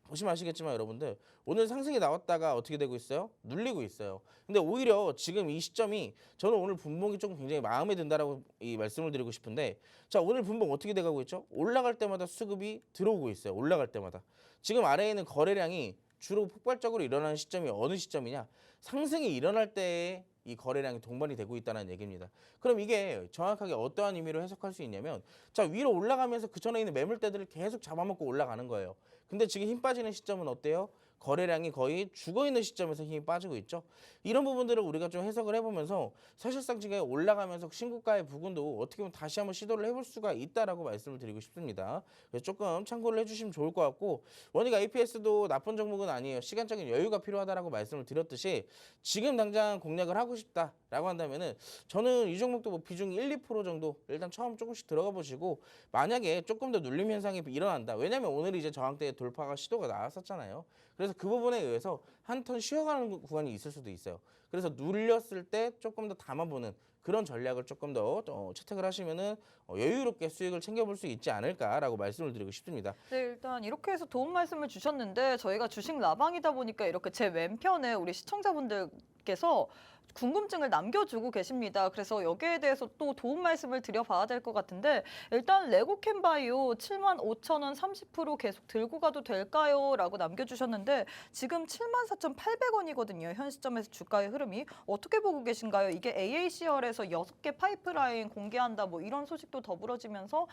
보시면 아시겠지만 여러분들 오늘 상승이 나왔다가 어떻게 되고 있어요? 눌리고 있어요. 근데 오히려 지금 이 시점이 저는 오늘 분봉이 조금 굉장히 마음에 든다라고 이 말씀을 드리고 싶은데 자 오늘 분봉 어떻게 돼가고 있죠? 올라갈 때마다 수급이 들어오고 있어요. 올라갈 때마다. 지금 아래에 있는 거래량이 주로 폭발적으로 일어나는 시점이 어느 시점이냐? 상승이 일어날 때에 이 거래량이 동반이 되고 있다는 얘기입니다. 그럼 이게 정확하게 어떠한 의미로 해석할 수 있냐면 자 위로 올라가면서 그 전에 있는 매물대들을 계속 잡아먹고 올라가는 거예요. 근데 지금 힘 빠지는 시점은 어때요? 거래량이 거의 죽어있는 시점에서 힘이 빠지고 있죠. 이런 부분들을 우리가 좀 해석을 해보면서 사실상 지금 올라가면서 신고가의 부분도 어떻게 보면 다시 한번 시도를 해볼 수가 있다라고 말씀을 드리고 싶습니다. 그래서 조금 참고를 해주시면 좋을 것 같고 원익 IPS도 나쁜 종목은 아니에요. 시간적인 여유가 필요하다라고 말씀을 드렸듯이 지금 당장 공략을 하고 싶다라고 한다면은 저는 이 종목도 뭐 비중 1, 2% 정도 일단 처음 조금씩 들어가 보시고 만약에 조금 더 눌림 현상이 일어난다. 왜냐면 오늘 이제 저항대 돌파가 시도가 나왔었잖아요. 그래서 그 부분에 의해서 한 턴 쉬어가는 구간이 있을 수도 있어요. 그래서 눌렸을 때 조금 더 담아보는 그런 전략을 조금 더 채택을 하시면은 여유롭게 수익을 챙겨볼 수 있지 않을까라고 말씀을 드리고 싶습니다. 네, 일단 이렇게 해서 도움 말씀을 주셨는데 저희가 주식 라방이다 보니까 이렇게 제 왼편에 우리 시청자분들께서 궁금증을 남겨주고 계십니다. 그래서 여기에 대해서 또 도움 말씀을 드려봐야 될 것 같은데 일단 레고캠바이오 75,000원 30% 계속 들고 가도 될까요? 라고 남겨주셨는데 지금 74,800원이거든요. 현 시점에서 주가의 흐름이 어떻게 보고 계신가요? 이게 AACR에서 6개 파이프라인 공개한다 뭐 이런 소식도 더불어지면서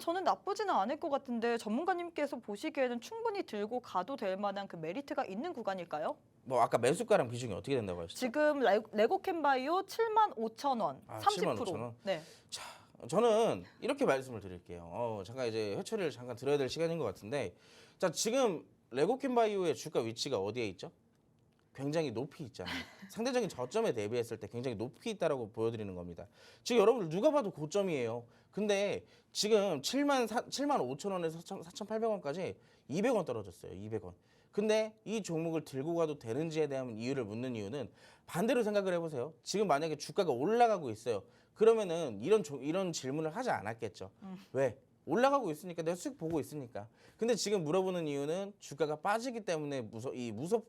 저는 나쁘지는 않을 것 같은데 전문가님께서 보시기에는 충분히 들고 가도 될 만한 그 메리트가 있는 구간일까요? 뭐 아까 매수가랑 비중이 어떻게 된다고 하셨죠? 지금 레고캠바이오 75,000원, 아, 30%. 75,000원. 네. 자, 저는 이렇게 말씀을 드릴게요. 잠깐 이제 회초리를 잠깐 들어야 될 시간인 것 같은데, 자 지금 레고캠바이오의 주가 위치가 어디에 있죠? 굉장히 높이 있잖아요. 상대적인 저점에 대비했을 때 굉장히 높이 있다라고 보여드리는 겁니다. 지금 여러분들 누가 봐도 고점이에요. 근데 지금 75,000원에서 4,800원까지 200원 떨어졌어요. 200원. 근데 이 종목을 들고 가도 되는지에 대한 이유를 묻는 이유는 반대로 생각을 해보세요. 지금 만약에 주가가 올라가고 있어요. 그러면은 이런 질문을 하지 않았겠죠. 왜? 올라가고 있으니까 내가 수익 보고 있으니까. 근데 지금 물어보는 이유는 주가가 빠지기 때문에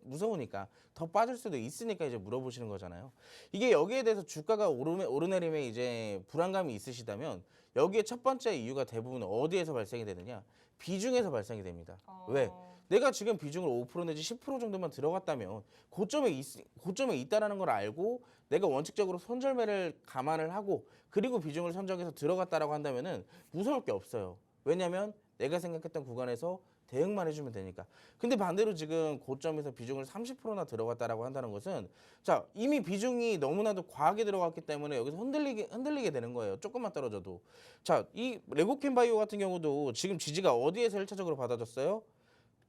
무서우니까 더 빠질 수도 있으니까 이제 물어보시는 거잖아요. 이게 여기에 대해서 주가가 오르내림에 이제 불안감이 있으시다면 여기에 첫 번째 이유가 대부분 어디에서 발생이 되느냐? 비중에서 발생이 됩니다. 왜? 내가 지금 비중을 5% 내지 10% 정도만 들어갔다면 고점에 있다라는 걸 알고 내가 원칙적으로 손절매를 감안을 하고 그리고 비중을 선정해서 들어갔다라고 한다면은 무서울 게 없어요. 왜냐면 내가 생각했던 구간에서 대응만 해주면 되니까. 근데 반대로 지금 고점에서 비중을 30%나 들어갔다라고 한다는 것은 자 이미 비중이 너무나도 과하게 들어갔기 때문에 여기서 흔들리게 되는 거예요. 조금만 떨어져도. 자 이 레고캠바이오 같은 경우도 지금 지지가 어디에서 1차적으로 받아졌어요?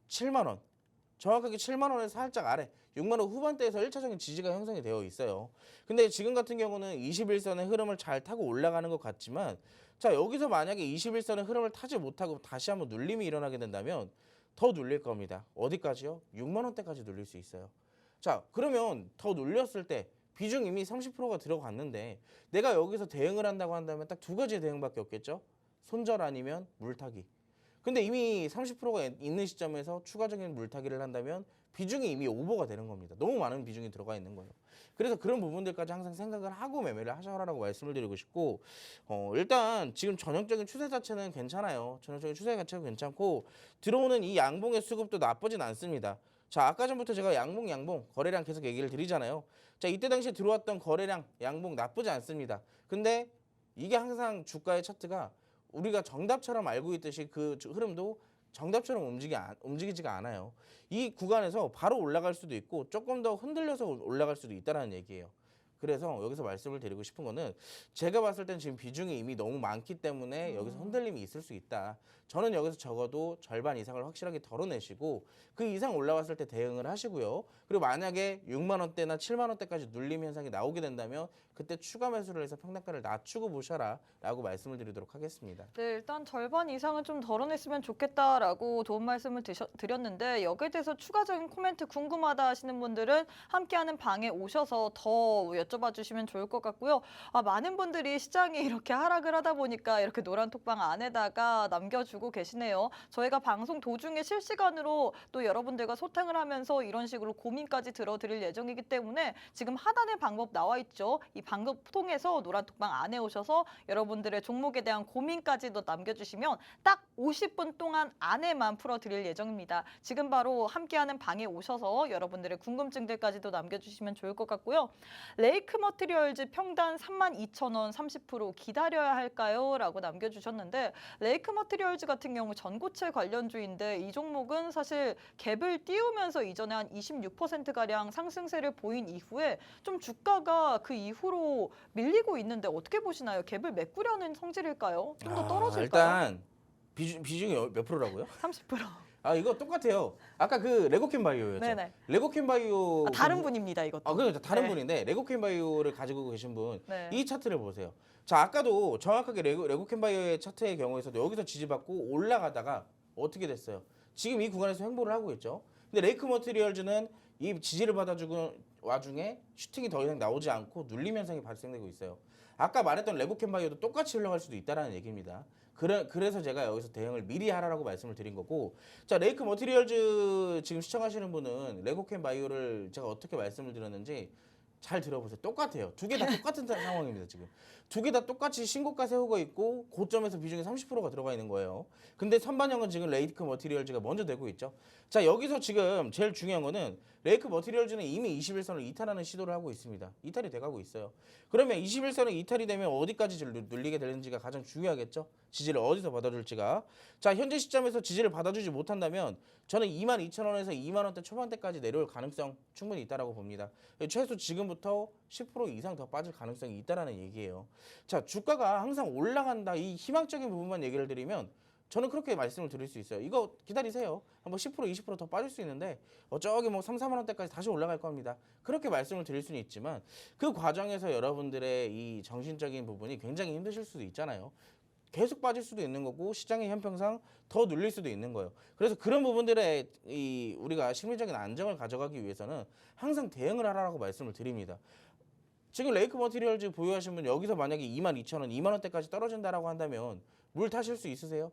7만 원. 정확하게 7만 원에서 살짝 아래 6만 원 후반대에서 1차적인 지지가 형성이 되어 있어요. 근데 지금 같은 경우는 21선의 흐름을 잘 타고 올라가는 것 같지만 자 여기서 만약에 21선의 흐름을 타지 못하고 다시 한번 눌림이 일어나게 된다면 더 눌릴 겁니다. 어디까지요? 6만 원대까지 눌릴 수 있어요. 자 그러면 더 눌렸을 때 비중 이미 30%가 들어갔는데 내가 여기서 대응을 한다고 한다면 딱 두 가지의 대응밖에 없겠죠. 손절 아니면 물타기. 근데 이미 30%가 있는 시점에서 추가적인 물타기를 한다면 비중이 이미 오버가 되는 겁니다. 너무 많은 비중이 들어가 있는 거예요. 그래서 그런 부분들까지 항상 생각을 하고 매매를 하셔라라고 말씀을 드리고 싶고 일단 지금 전형적인 추세 자체는 괜찮아요. 전형적인 추세 자체가 괜찮고 들어오는 이 양봉의 수급도 나쁘진 않습니다. 자 아까 전부터 제가 양봉 거래량 계속 얘기를 드리잖아요. 자 이때 당시에 들어왔던 거래량 양봉 나쁘지 않습니다. 근데 이게 항상 주가의 차트가 우리가 정답처럼 알고 있듯이 그 흐름도 정답처럼 움직이지가 않아요. 이 구간에서 바로 올라갈 수도 있고 조금 더 흔들려서 올라갈 수도 있다는 얘기예요. 그래서 여기서 말씀을 드리고 싶은 거는 제가 봤을 땐 지금 비중이 이미 너무 많기 때문에 여기서 흔들림이 있을 수 있다. 저는 여기서 적어도 절반 이상을 확실하게 덜어내시고 그 이상 올라왔을 때 대응을 하시고요. 그리고 만약에 6만 원대나 7만 원대까지 눌림 현상이 나오게 된다면 그때 추가 매수를 해서 평단가를 낮추고 보셔라라고 말씀을 드리도록 하겠습니다. 네, 일단 절반 이상은 좀 덜어냈으면 좋겠다라고 도움 말씀을 드렸는데 여기에 대해서 추가적인 코멘트 궁금하다 하시는 분들은 함께하는 방에 오셔서 더 여쭤봐 주시면 좋을 것 같고요. 많은 분들이 시장이 이렇게 하락을 하다 보니까 이렇게 노란 톡방 안에다가 남겨주고 계시네요. 저희가 방송 도중에 실시간으로 또 여러분들과 소통을 하면서 이런 식으로 고민까지 들어드릴 예정이기 때문에 지금 하단에 방법 나와 있죠. 이 방법 통해서 노란 톡방 안에 오셔서 여러분들의 종목에 대한 고민까지도 남겨주시면 딱 50분 동안 안에만 풀어드릴 예정입니다. 지금 바로 함께하는 방에 오셔서 여러분들의 궁금증들까지도 남겨주시면 좋을 것 같고요. 레이크 머티리얼즈 평단 32,000원 30% 기다려야 할까요? 라고 남겨주셨는데 레이크 머티리얼즈 같은 경우 전고체 관련주인데 이 종목은 사실 갭을 띄우면서 이전에 한 26%가량 상승세를 보인 이후에 좀 주가가 그 이후로 밀리고 있는데 어떻게 보시나요? 갭을 메꾸려는 성질일까요? 좀 더 떨어질까요? 일단 비중이 몇 프로라고요? 30%. 이거 똑같아요. 아까 그 레고캠 바이오였죠. 네네. 레고캠 바이오 다른 분입니다, 이것도. 그렇죠. 다른 네. 분인데 레고캠 바이오를 가지고 계신 분 네. 이 차트를 보세요. 자, 아까도 정확하게 레고캠 바이오의 차트의 경우에서도 여기서 지지받고 올라가다가 어떻게 됐어요? 지금 이 구간에서 횡보를 하고 있죠. 근데 레이크 머티리얼즈는 이 지지를 받아주고 와중에 슈팅이 더 이상 나오지 않고 눌림 현상이 발생되고 있어요. 아까 말했던 레고캠 바이오도 똑같이 흘러갈 수도 있다는 얘기입니다. 그래서 제가 여기서 대응을 미리 하라고 말씀을 드린 거고, 자, 레이크 머티리얼즈 지금 시청하시는 분은 레고캠 바이오를 제가 어떻게 말씀을 드렸는지 잘 들어보세요. 똑같아요. 두 개 다 똑같은 상황입니다. 지금 두 개 다 똑같이 신고가 세우고 있고 고점에서 비중이 30%가 들어가 있는 거예요. 근데 선반영은 지금 레이크 머티리얼즈가 먼저 되고 있죠. 자, 여기서 지금 제일 중요한 거는 레이크 머티리얼즈는 이미 21선을 이탈하는 시도를 하고 있습니다. 이탈이 돼가고 있어요. 그러면 21선이 이탈이 되면 어디까지 눌리게 되는지가 가장 중요하겠죠. 지지를 어디서 받아줄지가. 자, 현재 시점에서 지지를 받아주지 못한다면 저는 22,000원에서 2만원대 초반대까지 내려올 가능성 충분히 있다라고 봅니다. 최소 지금부터 10% 이상 더 빠질 가능성이 있다라는 얘기예요. 자, 주가가 항상 올라간다 이 희망적인 부분만 얘기를 드리면 저는 그렇게 말씀을 드릴 수 있어요. 이거 기다리세요. 한번 10% 20% 더 빠질 수 있는데 저기 뭐 3, 4만 원대까지 다시 올라갈 겁니다. 그렇게 말씀을 드릴 수는 있지만 그 과정에서 여러분들의 이 정신적인 부분이 굉장히 힘드실 수도 있잖아요. 계속 빠질 수도 있는 거고 시장의 형평상 더 눌릴 수도 있는 거예요. 그래서 그런 부분들에 우리가 심리적인 안정을 가져가기 위해서는 항상 대응을 하라고 말씀을 드립니다. 지금 레이크 머티리얼즈 보유하신 분 여기서 만약에 22,000원, 2만 원대까지 떨어진다라고 한다면 물 타실 수 있으세요?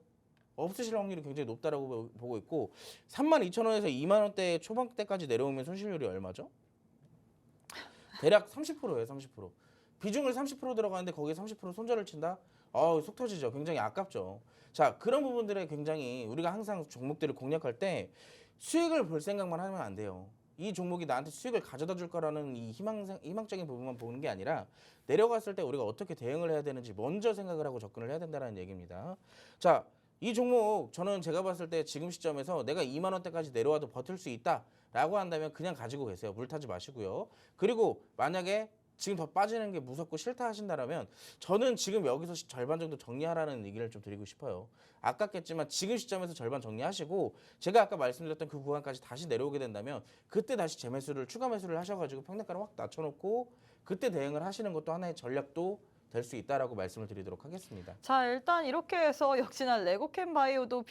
없으실 확률이 굉장히 높다라고 보고 있고 32,000원에서 2만 원대 초반대까지 내려오면 손실률이 얼마죠? 대략 30%예요, 30%. 비중을 30% 들어가는데 거기에 30% 손절을 친다? 속 터지죠. 굉장히 아깝죠. 자, 그런 부분들에 굉장히 우리가 항상 종목들을 공략할 때 수익을 볼 생각만 하면 안 돼요. 이 종목이 나한테 수익을 가져다 줄 거라는 이 희망적인 부분만 보는 게 아니라 내려갔을 때 우리가 어떻게 대응을 해야 되는지 먼저 생각을 하고 접근을 해야 된다는 얘기입니다. 자, 이 종목 저는 제가 봤을 때 지금 시점에서 내가 2만 원대까지 내려와도 버틸 수 있다라고 한다면 그냥 가지고 계세요. 물 타지 마시고요. 그리고 만약에 지금 더 빠지는 게 무섭고 싫다 하신다라면 저는 지금 여기서 절반 정도 정리하라는 얘기를 좀 드리고 싶어요. 아깝겠지만 지금 시점에서 절반 정리하시고 제가 아까 말씀드렸던 그 구간까지 다시 내려오게 된다면 그때 다시 재매수를 추가 매수를 하셔가지고 평단가를 확 낮춰놓고 그때 대응을 하시는 것도 하나의 전략도 될 수 있다라고 말씀을 드리도록 하겠습니다. 자, 일단 이렇게 해서 역시나 레고캠 바이오도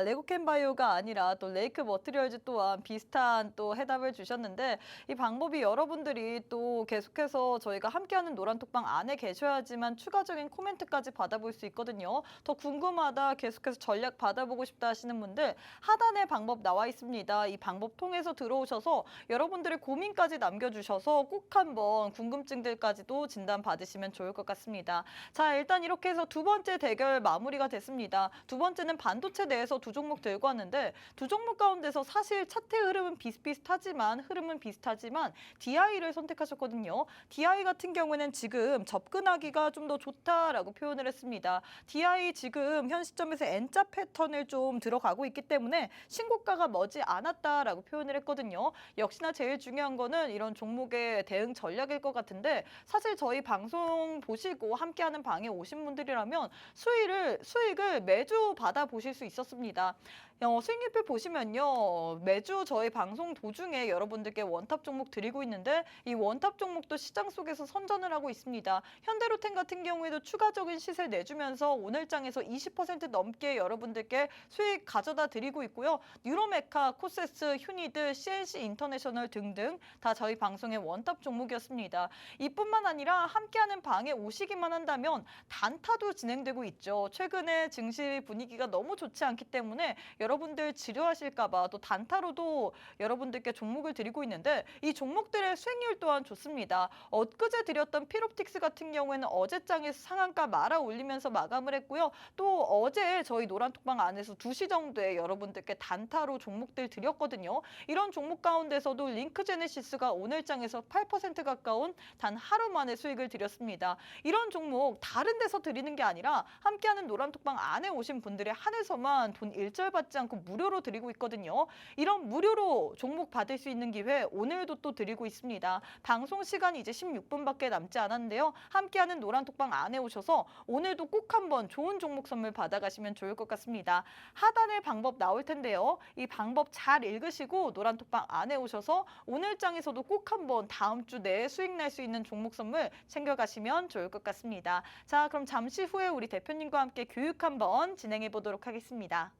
레고캠 바이오가 아니라 또 레이크 머티리얼즈 또한 비슷한 또 해답을 주셨는데 이 방법이 여러분들이 또 계속해서 저희가 함께하는 노란톡방 안에 계셔야지만 추가적인 코멘트까지 받아볼 수 있거든요. 더 궁금하다, 계속해서 전략 받아보고 싶다 하시는 분들 하단에 방법 나와 있습니다. 이 방법 통해서 들어오셔서 여러분들의 고민까지 남겨주셔서 꼭 한번 궁금증들까지도 진단 받으시면 좋을 것 같습니다. 자, 일단 이렇게 해서 두 번째 대결 마무리가 됐습니다. 두 번째는 반도체 내에서 두 종목 들고 왔는데 두 종목 가운데서 사실 차트의 흐름은 비슷하지만 DI를 선택하셨거든요. DI 같은 경우는 지금 접근하기가 좀 더 좋다라고 표현을 했습니다. DI 지금 현 시점에서 N자 패턴을 좀 들어가고 있기 때문에 신고가가 머지 않았다라고 표현을 했거든요. 역시나 제일 중요한 거는 이런 종목의 대응 전략일 것 같은데 사실 저희 방송 보시고 함께하는 방에 오신 분들이라면 수익을 매주 받아보실 수 있었습니다. 수익률표 보시면요. 매주 저희 방송 도중에 여러분들께 원탑 종목 드리고 있는데 이 원탑 종목도 시장 속에서 선전을 하고 있습니다. 현대로템 같은 경우에도 추가적인 시세 내주면서 오늘장에서 20% 넘게 여러분들께 수익 가져다 드리고 있고요. 뉴로메카, 코세스, 휴니드, CNC 인터내셔널 등등 다 저희 방송의 원탑 종목이었습니다. 이뿐만 아니라 함께하는 방에 오시기만 한다면 단타도 진행되고 있죠. 최근에 증시 분위기가 너무 좋지 않기 때문에 여러분들 지루하실까 봐 또 단타로도 여러분들께 종목을 드리고 있는데 이 종목들의 수익률 또한 좋습니다. 엊그제 드렸던 피롭틱스 같은 경우에는 어제장에서 상한가 말아 올리면서 마감을 했고요. 또 어제 저희 노란톡방 안에서 2시 정도에 여러분들께 단타로 종목들 드렸거든요. 이런 종목 가운데서도 링크제네시스가 오늘장에서 8% 가까운 단 하루 만에 수익을 드렸습니다. 이런 종목 다른 데서 드리는 게 아니라 함께하는 노란톡방 안에 오신 분들의 한해서만 돈 일절 받지 않고 무료로 드리고 있거든요. 이런 무료로 종목 받을 수 있는 기회 오늘도 또 드리고 있습니다. 방송 시간이 이제 16분밖에 남지 않았는데요. 함께하는 노란톡방 안에 오셔서 오늘도 꼭 한번 좋은 종목 선물 받아가시면 좋을 것 같습니다. 하단에 방법 나올 텐데요. 이 방법 잘 읽으시고 노란톡방 안에 오셔서 오늘장에서도 꼭 한번 다음 주 내에 수익 날 수 있는 종목 선물 챙겨가시면 좋을 것 같습니다. 자, 그럼 잠시 후에 우리 대표님과 함께 교육 한번 진행해 보도록 하겠습니다.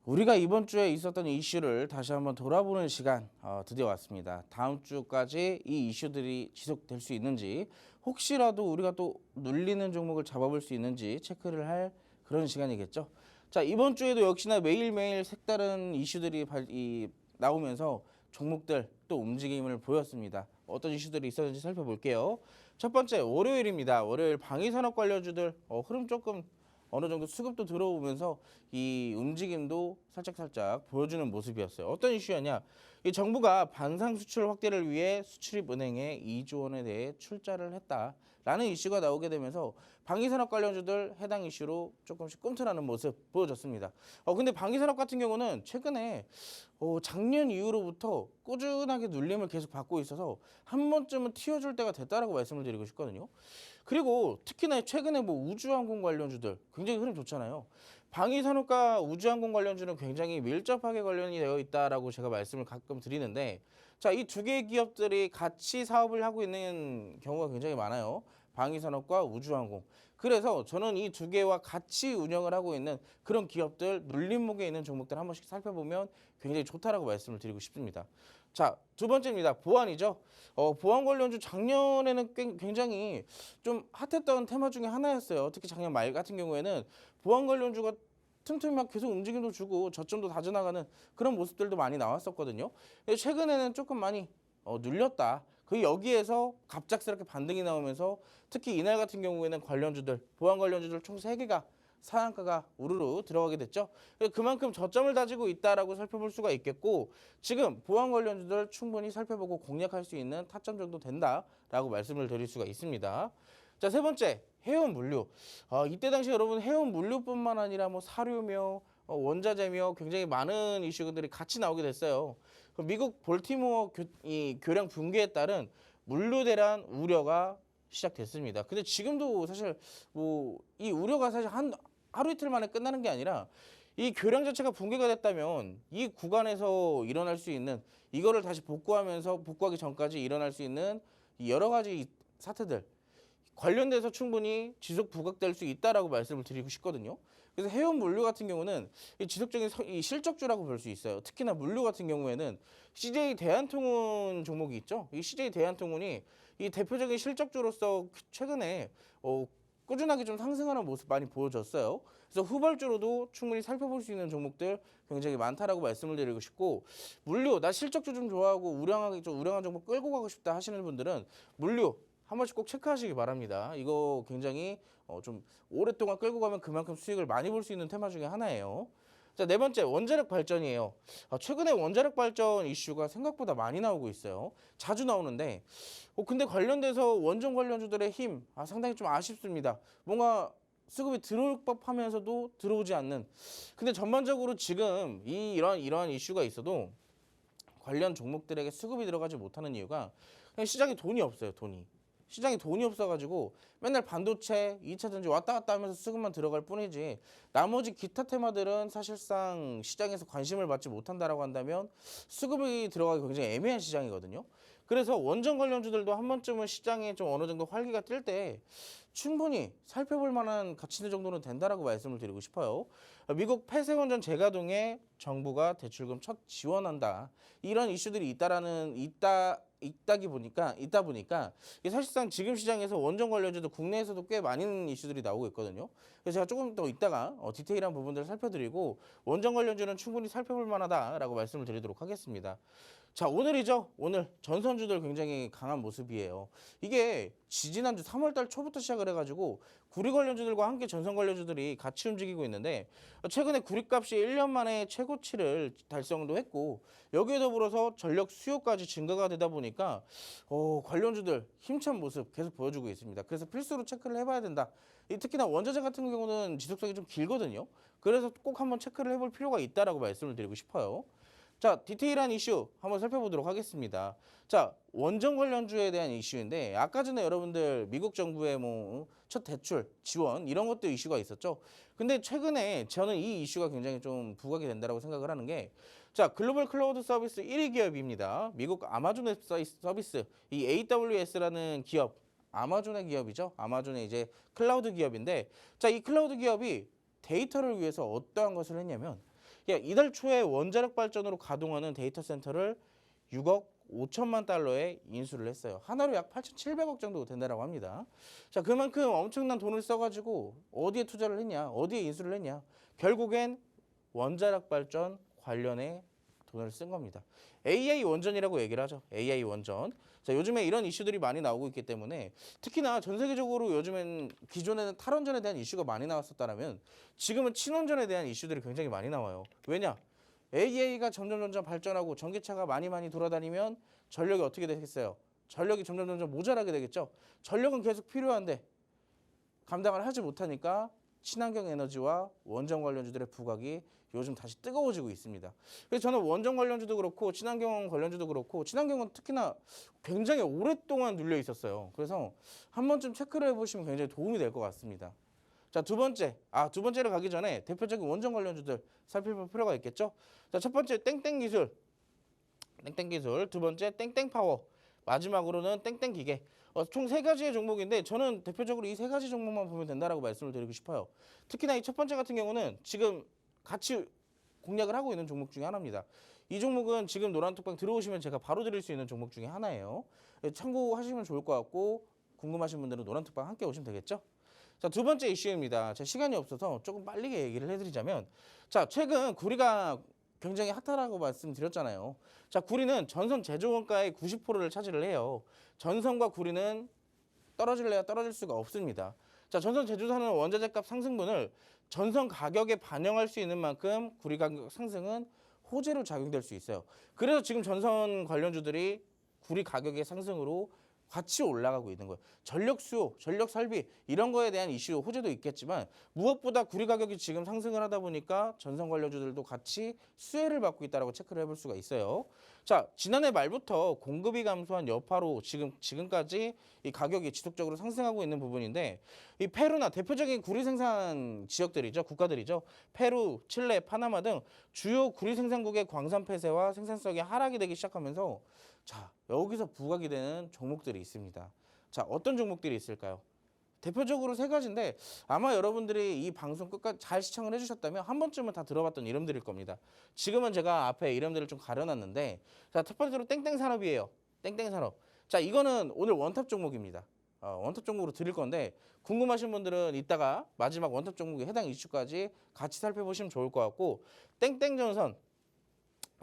우리가 이번 주에 있었던 이슈를 다시 한번 돌아보는 시간 드디어 왔습니다. 다음 주까지 이 이슈들이 지속될 수 있는지 혹시라도 우리가 또 눌리는 종목을 잡아볼 수 있는지 체크를 할 그런 시간이겠죠. 자, 이번 주에도 역시나 매일매일 색다른 이슈들이 나오면서 종목들 또 움직임을 보였습니다. 어떤 이슈들이 있었는지 살펴볼게요. 첫 번째 월요일입니다. 월요일 방위산업 관련주들 흐름 조금 어느 정도 수급도 들어오면서 이 움직임도 살짝 보여주는 모습이었어요. 어떤 이슈였냐? 이 정부가 반상 수출 확대를 위해 수출입은행에 2조 원에 대해 출자를 했다라는 이슈가 나오게 되면서 방위산업 관련주들 해당 이슈로 조금씩 꿈틀하는 모습 보여줬습니다. 근데 방위산업 같은 경우는 최근에 작년 이후로부터 꾸준하게 눌림을 계속 받고 있어서 한 번쯤은 튀어줄 때가 됐다라고 말씀을 드리고 싶거든요. 그리고 특히나 최근에 우주항공 관련주들 굉장히 흐름 좋잖아요. 방위산업과 우주항공 관련주는 굉장히 밀접하게 관련이 되어 있다라고 제가 말씀을 가끔 드리는데, 자, 이 두 개의 기업들이 같이 사업을 하고 있는 경우가 굉장히 많아요. 방위산업과 우주항공. 그래서 저는 이 두 개와 같이 운영을 하고 있는 그런 기업들, 눌림목에 있는 종목들 한 번씩 살펴보면 굉장히 좋다라고 말씀을 드리고 싶습니다. 자, 두 번째입니다. 보안이죠. 보안 관련주 작년에는 굉장히 좀 핫했던 테마 중에 하나였어요. 특히 작년 말 같은 경우에는 보안 관련주가 틈틈이 막 계속 움직임도 주고 저점도 다져나가는 그런 모습들도 많이 나왔었거든요. 근데 최근에는 조금 많이 눌렸다. 그 여기에서 갑작스럽게 반등이 나오면서 특히 이날 같은 경우에는 관련주들, 보안 관련주들 총 3개가 상한가가 우르르 들어가게 됐죠. 그만큼 저점을 다지고 있다라고 살펴볼 수가 있겠고, 지금 보안 관련주들 충분히 살펴보고 공략할 수 있는 타점 정도 된다라고 말씀을 드릴 수가 있습니다. 자, 세 번째, 해운 물류. 이때 당시 여러분 해운 물류뿐만 아니라 사료며 원자재며 굉장히 많은 이슈들이 같이 나오게 됐어요. 미국 볼티모어 교량 붕괴에 따른 물류 대란 우려가 시작됐습니다. 근데 지금도 사실 뭐 이 우려가 사실 하루 이틀 만에 끝나는 게 아니라 이 교량 자체가 붕괴가 됐다면 이 구간에서 일어날 수 있는 이거를 다시 복구하기 전까지 일어날 수 있는 이 여러 가지 사태들 관련돼서 충분히 지속 부각될 수 있다라고 말씀을 드리고 싶거든요. 그래서 해운 물류 같은 경우는 이 지속적인 이 실적주라고 볼 수 있어요. 특히나 물류 같은 경우에는 CJ 대한통운 종목이 있죠. 이 CJ 대한통운이 이 대표적인 실적주로서 최근에 꾸준하게 좀 상승하는 모습 많이 보여줬어요. 그래서 후발주로도 충분히 살펴볼 수 있는 종목들 굉장히 많다라고 말씀을 드리고 싶고, 물류 나 실적주 좀 좋아하고 우량한 종목 끌고 가고 싶다 하시는 분들은 물류 한 번씩 꼭 체크하시기 바랍니다. 이거 굉장히 좀 오랫동안 끌고 가면 그만큼 수익을 많이 볼 수 있는 테마 중에 하나예요. 자, 네 번째 원자력 발전이에요. 최근에 원자력 발전 이슈가 생각보다 많이 나오고 있어요. 자주 나오는데 근데 관련돼서 원전 관련주들의 힘 상당히 좀 아쉽습니다. 뭔가 수급이 들어올 법하면서도 들어오지 않는. 근데 전반적으로 지금 이러한 이슈가 있어도 관련 종목들에게 수급이 들어가지 못하는 이유가 그냥 시장에 돈이 없어요. 시장에 돈이 없어가지고 맨날 반도체, 2차전지 왔다 갔다 하면서 수급만 들어갈 뿐이지 나머지 기타 테마들은 사실상 시장에서 관심을 받지 못한다라고 한다면 수급이 들어가기 굉장히 애매한 시장이거든요. 그래서 원전 관련주들도 한 번쯤은 시장에 좀 어느 정도 활기가 뜰 때 충분히 살펴볼 만한 가치 있는 정도는 된다라고 말씀을 드리고 싶어요. 미국 폐쇄원전 재가동에 정부가 대출금 첫 지원한다. 이런 이슈들이 있다 보니까 이게 사실상 지금 시장에서 원전 관련주도 국내에서도 꽤 많은 이슈들이 나오고 있거든요. 그래서 제가 조금 더 이따가 디테일한 부분들을 살펴드리고 원전 관련주는 충분히 살펴볼 만하다라고 말씀을 드리도록 하겠습니다. 자, 오늘 전선주들 굉장히 강한 모습이에요. 이게 지지난주 3월달 초부터 시작을 해가지고 구리 관련주들과 함께 전선 관련주들이 같이 움직이고 있는데 최근에 구리값이 1년 만에 최고치를 달성도 했고 여기에 더불어서 전력 수요까지 증가가 되다 보니까 관련주들 힘찬 모습 계속 보여주고 있습니다. 그래서 필수로 체크를 해봐야 된다. 특히나 원자재 같은 경우는 지속성이 좀 길거든요. 그래서 꼭 한번 체크를 해볼 필요가 있다라고 말씀을 드리고 싶어요. 자, 디테일한 이슈 한번 살펴보도록 하겠습니다. 자, 원전 관련주에 대한 이슈인데 아까 전에 여러분들 미국 정부의 첫 대출 지원 이런 것도 이슈가 있었죠. 근데 최근에 저는 이 이슈가 굉장히 좀 부각이 된다라고 생각을 하는 게 자, 글로벌 클라우드 서비스 1위 기업입니다. 미국 아마존 웹 서비스 이 AWS라는 기업 아마존의 기업이죠. 아마존의 이제 클라우드 기업인데 자, 이 클라우드 기업이 데이터를 위해서 어떠한 것을 했냐면 이달 초에 원자력 발전으로 가동하는 데이터 센터를 6억 5천만 달러에 인수를 했어요. 하나로 약 8,700억 정도 된다라고 합니다. 자, 그만큼 엄청난 돈을 써가지고 어디에 투자를 했냐, 어디에 인수를 했냐. 결국엔 원자력 발전 관련해 돈을 쓴 겁니다. AI 원전이라고 얘기를 하죠. AI 원전. 자, 요즘에 이런 이슈들이 많이 나오고 있기 때문에 특히나 전 세계적으로 요즘엔 기존에는 탈원전에 대한 이슈가 많이 나왔었다면 지금은 친원전에 대한 이슈들이 굉장히 많이 나와요. 왜냐? AI가 점점 발전하고 전기차가 많이 돌아다니면 전력이 어떻게 되겠어요? 전력이 점점 모자라게 되겠죠. 전력은 계속 필요한데 감당을 하지 못하니까 친환경 에너지와 원전 관련주들의 부각이 요즘 다시 뜨거워지고 있습니다. 그래서 저는 원전 관련주도 그렇고 친환경 관련주도 그렇고 친환경은 특히나 굉장히 오랫동안 눌려 있었어요. 그래서 한 번쯤 체크를 해보시면 굉장히 도움이 될 것 같습니다. 자, 두 번째로 가기 전에 대표적인 원전 관련주들 살펴볼 필요가 있겠죠. 자, 첫 번째 땡땡기술, 두 번째 땡땡파워, 마지막으로는 땡땡기계. 총 세 가지의 종목인데 저는 대표적으로 이 세 가지 종목만 보면 된다라고 말씀을 드리고 싶어요. 특히나 이 첫 번째 같은 경우는 지금 같이 공략을 하고 있는 종목 중에 하나입니다. 이 종목은 지금 노란톡방 들어오시면 제가 바로 드릴 수 있는 종목 중에 하나예요. 참고하시면 좋을 것 같고 궁금하신 분들은 노란톡방 함께 오시면 되겠죠. 자, 두 번째 이슈입니다. 제 시간이 없어서 조금 빨리 얘기를 해드리자면 자, 최근 구리가 굉장히 핫하다고 말씀드렸잖아요. 자, 구리는 전선 제조 원가의 90%를 차지를 해요. 전선과 구리는 떨어질래야 떨어질 수가 없습니다. 자, 전선 제조사는 원자재 값 상승분을 전선 가격에 반영할 수 있는 만큼 구리 가격 상승은 호재로 작용될 수 있어요. 그래서 지금 전선 관련주들이 구리 가격의 상승으로 같이 올라가고 있는 거예요. 전력 수요, 전력 설비 이런 거에 대한 이슈 호재도 있겠지만 무엇보다 구리 가격이 지금 상승을 하다 보니까 전선 관련주들도 같이 수혜를 받고 있다라고 체크를 해볼 수가 있어요. 자, 지난해 말부터 공급이 감소한 여파로 지금까지 이 가격이 지속적으로 상승하고 있는 부분인데 이 페루나 대표적인 구리 생산 지역들이죠, 국가들이죠. 페루, 칠레, 파나마 등 주요 구리 생산국의 광산 폐쇄와 생산성이 하락이 되기 시작하면서 자, 여기서 부각이 되는 종목들이 있습니다. 자, 어떤 종목들이 있을까요? 대표적으로 세 가지인데 아마 여러분들이 이 방송 끝까지 잘 시청을 해주셨다면 한 번쯤은 다 들어봤던 이름들일 겁니다. 지금은 제가 앞에 이름들을 좀 가려놨는데 자, 첫 번째로 땡땡산업이에요. 땡땡산업. 자, 이거는 오늘 원탑 종목입니다. 원탑 종목으로 드릴 건데 궁금하신 분들은 이따가 마지막 원탑 종목에 해당 이슈까지 같이 살펴보시면 좋을 것 같고 땡땡전선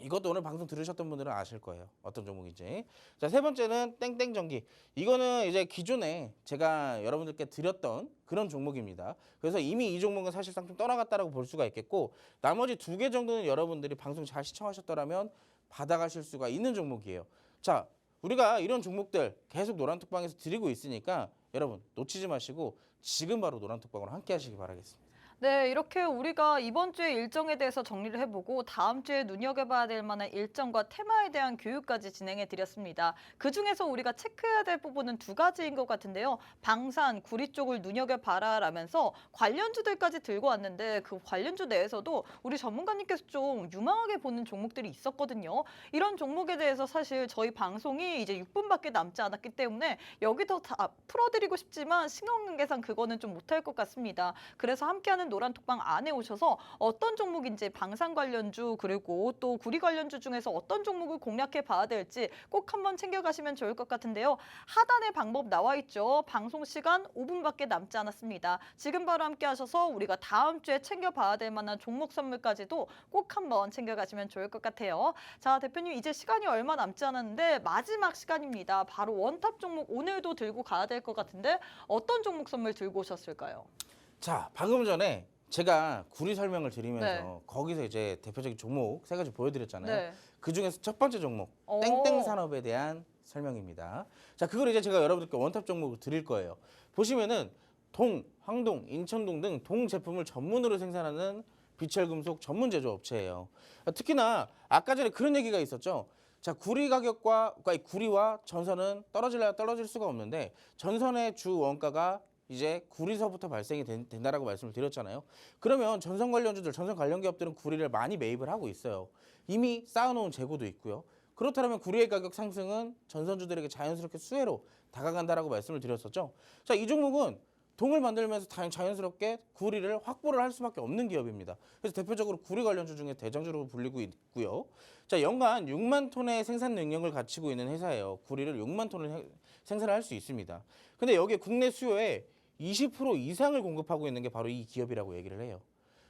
이것도 오늘 방송 들으셨던 분들은 아실 거예요. 어떤 종목인지. 자, 세 번째는 땡땡전기. 이거는 이제 기존에 제가 여러분들께 드렸던 그런 종목입니다. 그래서 이미 이 종목은 사실상 좀 떠나갔다라고 볼 수가 있겠고 나머지 두 개 정도는 여러분들이 방송 잘 시청하셨더라면 받아가실 수가 있는 종목이에요. 자, 우리가 이런 종목들 계속 노란톡방에서 드리고 있으니까 여러분 놓치지 마시고 지금 바로 노란톡방으로 함께 하시기 바라겠습니다. 네, 이렇게 우리가 이번 주의 일정에 대해서 정리를 해보고 다음 주에 눈여겨봐야 될 만한 일정과 테마에 대한 교육까지 진행해 드렸습니다. 그중에서 우리가 체크해야 될 부분은 두 가지인 것 같은데요. 방산, 구리 쪽을 눈여겨봐라 라면서 관련주들까지 들고 왔는데 그 관련주 내에서도 우리 전문가님께서 좀 유망하게 보는 종목들이 있었거든요. 이런 종목에 대해서 사실 저희 방송이 이제 6분밖에 남지 않았기 때문에 여기서 다 풀어드리고 싶지만 시간 관계상 그거는 좀 못할 것 같습니다. 그래서 함께하는 노란톡방 안에 오셔서 어떤 종목인지 방산 관련주 그리고 또 구리 관련주 중에서 어떤 종목을 공략해 봐야 될지 꼭 한번 챙겨가시면 좋을 것 같은데요. 하단에 방법 나와 있죠. 방송 시간 5분밖에 남지 않았습니다. 지금 바로 함께 하셔서 우리가 다음 주에 챙겨봐야 될 만한 종목 선물까지도 꼭 한번 챙겨가시면 좋을 것 같아요. 자, 대표님 이제 시간이 얼마 남지 않았는데 마지막 시간입니다. 바로 원탑 종목 오늘도 들고 가야 될 것 같은데 어떤 종목 선물 들고 오셨을까요? 자, 방금 전에 제가 구리 설명을 드리면서 네. 거기서 이제 대표적인 종목 세 가지 보여드렸잖아요. 네. 그 중에서 첫 번째 종목 오. 땡땡산업에 대한 설명입니다. 자, 그걸 이제 제가 여러분들께 원탑 종목을 드릴 거예요. 보시면은 동, 황동, 인천동 등 동 제품을 전문으로 생산하는 비철금속 전문 제조업체예요. 특히나 아까 전에 그런 얘기가 있었죠. 자, 구리 가격과 그러니까 구리와 전선은 떨어질래야 떨어질 수가 없는데 전선의 주 원가가 이제 구리서부터 발생이 된다라고 말씀을 드렸잖아요. 그러면 전선 관련주들, 전선 관련 기업들은 구리를 많이 매입을 하고 있어요. 이미 쌓아놓은 재고도 있고요. 그렇다면 구리의 가격 상승은 전선주들에게 자연스럽게 수혜로 다가간다라고 말씀을 드렸었죠. 자, 이 종목은 동을 만들면서 자연스럽게 구리를 확보를 할 수밖에 없는 기업입니다. 그래서 대표적으로 구리 관련주 중에 대장주로 불리고 있고요. 자, 연간 6만 톤의 생산 능력을 갖추고 있는 회사예요. 구리를 6만 톤을 생산을 할 수 있습니다. 근데 여기에 국내 수요에 20% 이상을 공급하고 있는 게 바로 이 기업이라고 얘기를 해요.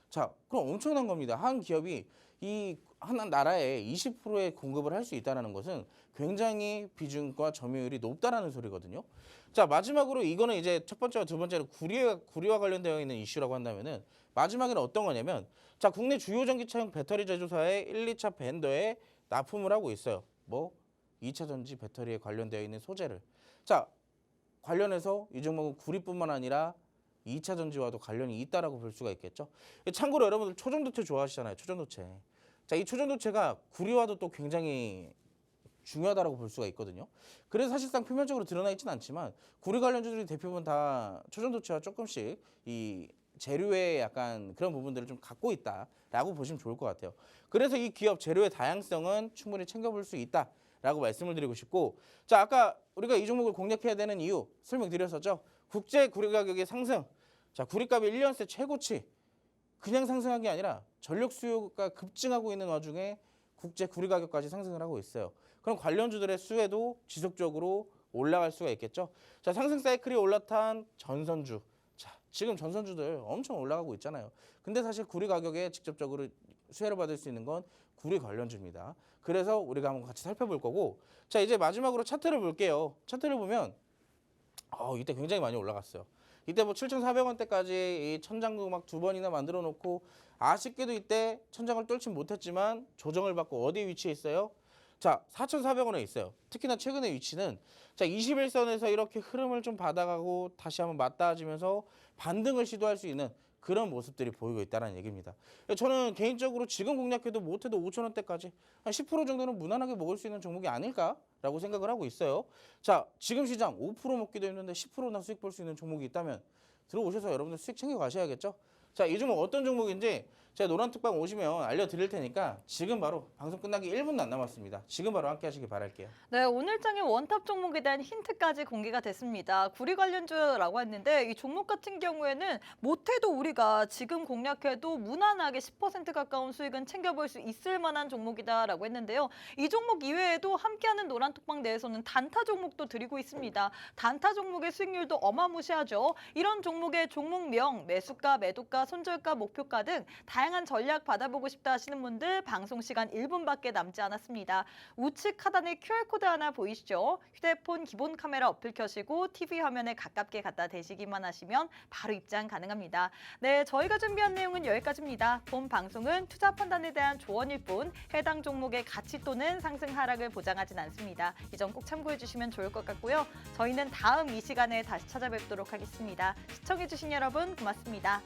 자, 그럼 엄청난 겁니다. 한 기업이 이 한 나라에 20%의 공급을 할 수 있다는 것은 굉장히 비중과 점유율이 높다라는 소리거든요. 자, 마지막으로 이거는 이제 첫 번째와 두 번째로 구리와 관련되어 있는 이슈라고 한다면은 마지막에는 어떤 거냐면 자, 국내 주요 전기차용 배터리 제조사의 1, 2차 벤더에 납품을 하고 있어요. 뭐 2차 전지 배터리에 관련되어 있는 소재를. 자, 관련해서 이 종목은 구리뿐만 아니라 2차 전지와도 관련이 있다라고 볼 수가 있겠죠. 참고로 여러분들 초전도체 좋아하시잖아요. 초전도체. 자, 이 초전도체가 구리와도 또 굉장히 중요하다라고 볼 수가 있거든요. 그래서 사실상 표면적으로 드러나 있지는 않지만 구리 관련주들이 대부분 다 초전도체와 조금씩 이 재료의 약간 그런 부분들을 좀 갖고 있다라고 보시면 좋을 것 같아요. 그래서 이 기업 재료의 다양성은 충분히 챙겨볼 수 있다라고 말씀을 드리고 싶고, 자, 아까 우리가 이 종목을 공략해야 되는 이유 설명드렸었죠. 국제 구리 가격의 상승. 자, 구리값이 1년 새 최고치. 그냥 상승한 게 아니라 전력 수요가 급증하고 있는 와중에 국제 구리 가격까지 상승을 하고 있어요. 그럼 관련주들의 수혜도 지속적으로 올라갈 수가 있겠죠. 자, 상승 사이클이 올라탄 전선주. 자, 지금 전선주들 엄청 올라가고 있잖아요. 근데 사실 구리 가격에 직접적으로 수혜를 받을 수 있는 건 구리 관련주입니다. 그래서 우리가 한번 같이 살펴볼 거고, 자, 이제 마지막으로 차트를 볼게요. 차트를 보면 이때 굉장히 많이 올라갔어요. 이때 뭐 7,400원대까지 이 천장도 막 두 번이나 만들어 놓고 아쉽게도 이때 천장을 뚫지 못했지만 조정을 받고 어디 위치해 있어요? 자, 4,400원에 있어요. 특히나 최근의 위치는 자, 21선에서 이렇게 흐름을 좀 받아가고 다시 한번 맞닿아지면서 반등을 시도할 수 있는 그런 모습들이 보이고 있다는 얘기입니다. 저는 개인적으로 지금 공략해도 못해도 5,000원대까지 한 10% 정도는 무난하게 먹을 수 있는 종목이 아닐까라고 생각을 하고 있어요. 자, 지금 시장 5% 먹기도 힘든데 10%나 수익 볼 수 있는 종목이 있다면 들어오셔서 여러분들 수익 챙겨 가셔야겠죠. 자, 이 종목 어떤 종목인지 제가 노란특방 오시면 알려드릴 테니까 지금 바로 방송 끝나기 1분도 안 남았습니다. 지금 바로 함께 하시기 바랄게요. 네, 오늘장의 원탑 종목에 대한 힌트까지 공개가 됐습니다. 구리 관련주라고 했는데 이 종목 같은 경우에는 못해도 우리가 지금 공략해도 무난하게 10% 가까운 수익은 챙겨볼 수 있을 만한 종목이다라고 했는데요. 이 종목 이외에도 함께하는 노란톡방 내에서는 단타 종목도 드리고 있습니다. 단타 종목의 수익률도 어마무시하죠. 이런 종목의 종목명, 매수가, 매도가, 손절가, 목표가 등 다양한 전략 받아보고 싶다 하시는 분들 방송 시간 1분밖에 남지 않았습니다. 우측 하단에 QR코드 하나 보이시죠? 휴대폰 기본 카메라 어플 켜시고 TV 화면에 가깝게 갖다 대시기만 하시면 바로 입장 가능합니다. 네, 저희가 준비한 내용은 여기까지입니다. 본 방송은 투자 판단에 대한 조언일 뿐 해당 종목의 가치 또는 상승 하락을 보장하진 않습니다. 이 점 꼭 참고해 주시면 좋을 것 같고요. 저희는 다음 이 시간에 다시 찾아뵙도록 하겠습니다. 시청해 주신 여러분 고맙습니다.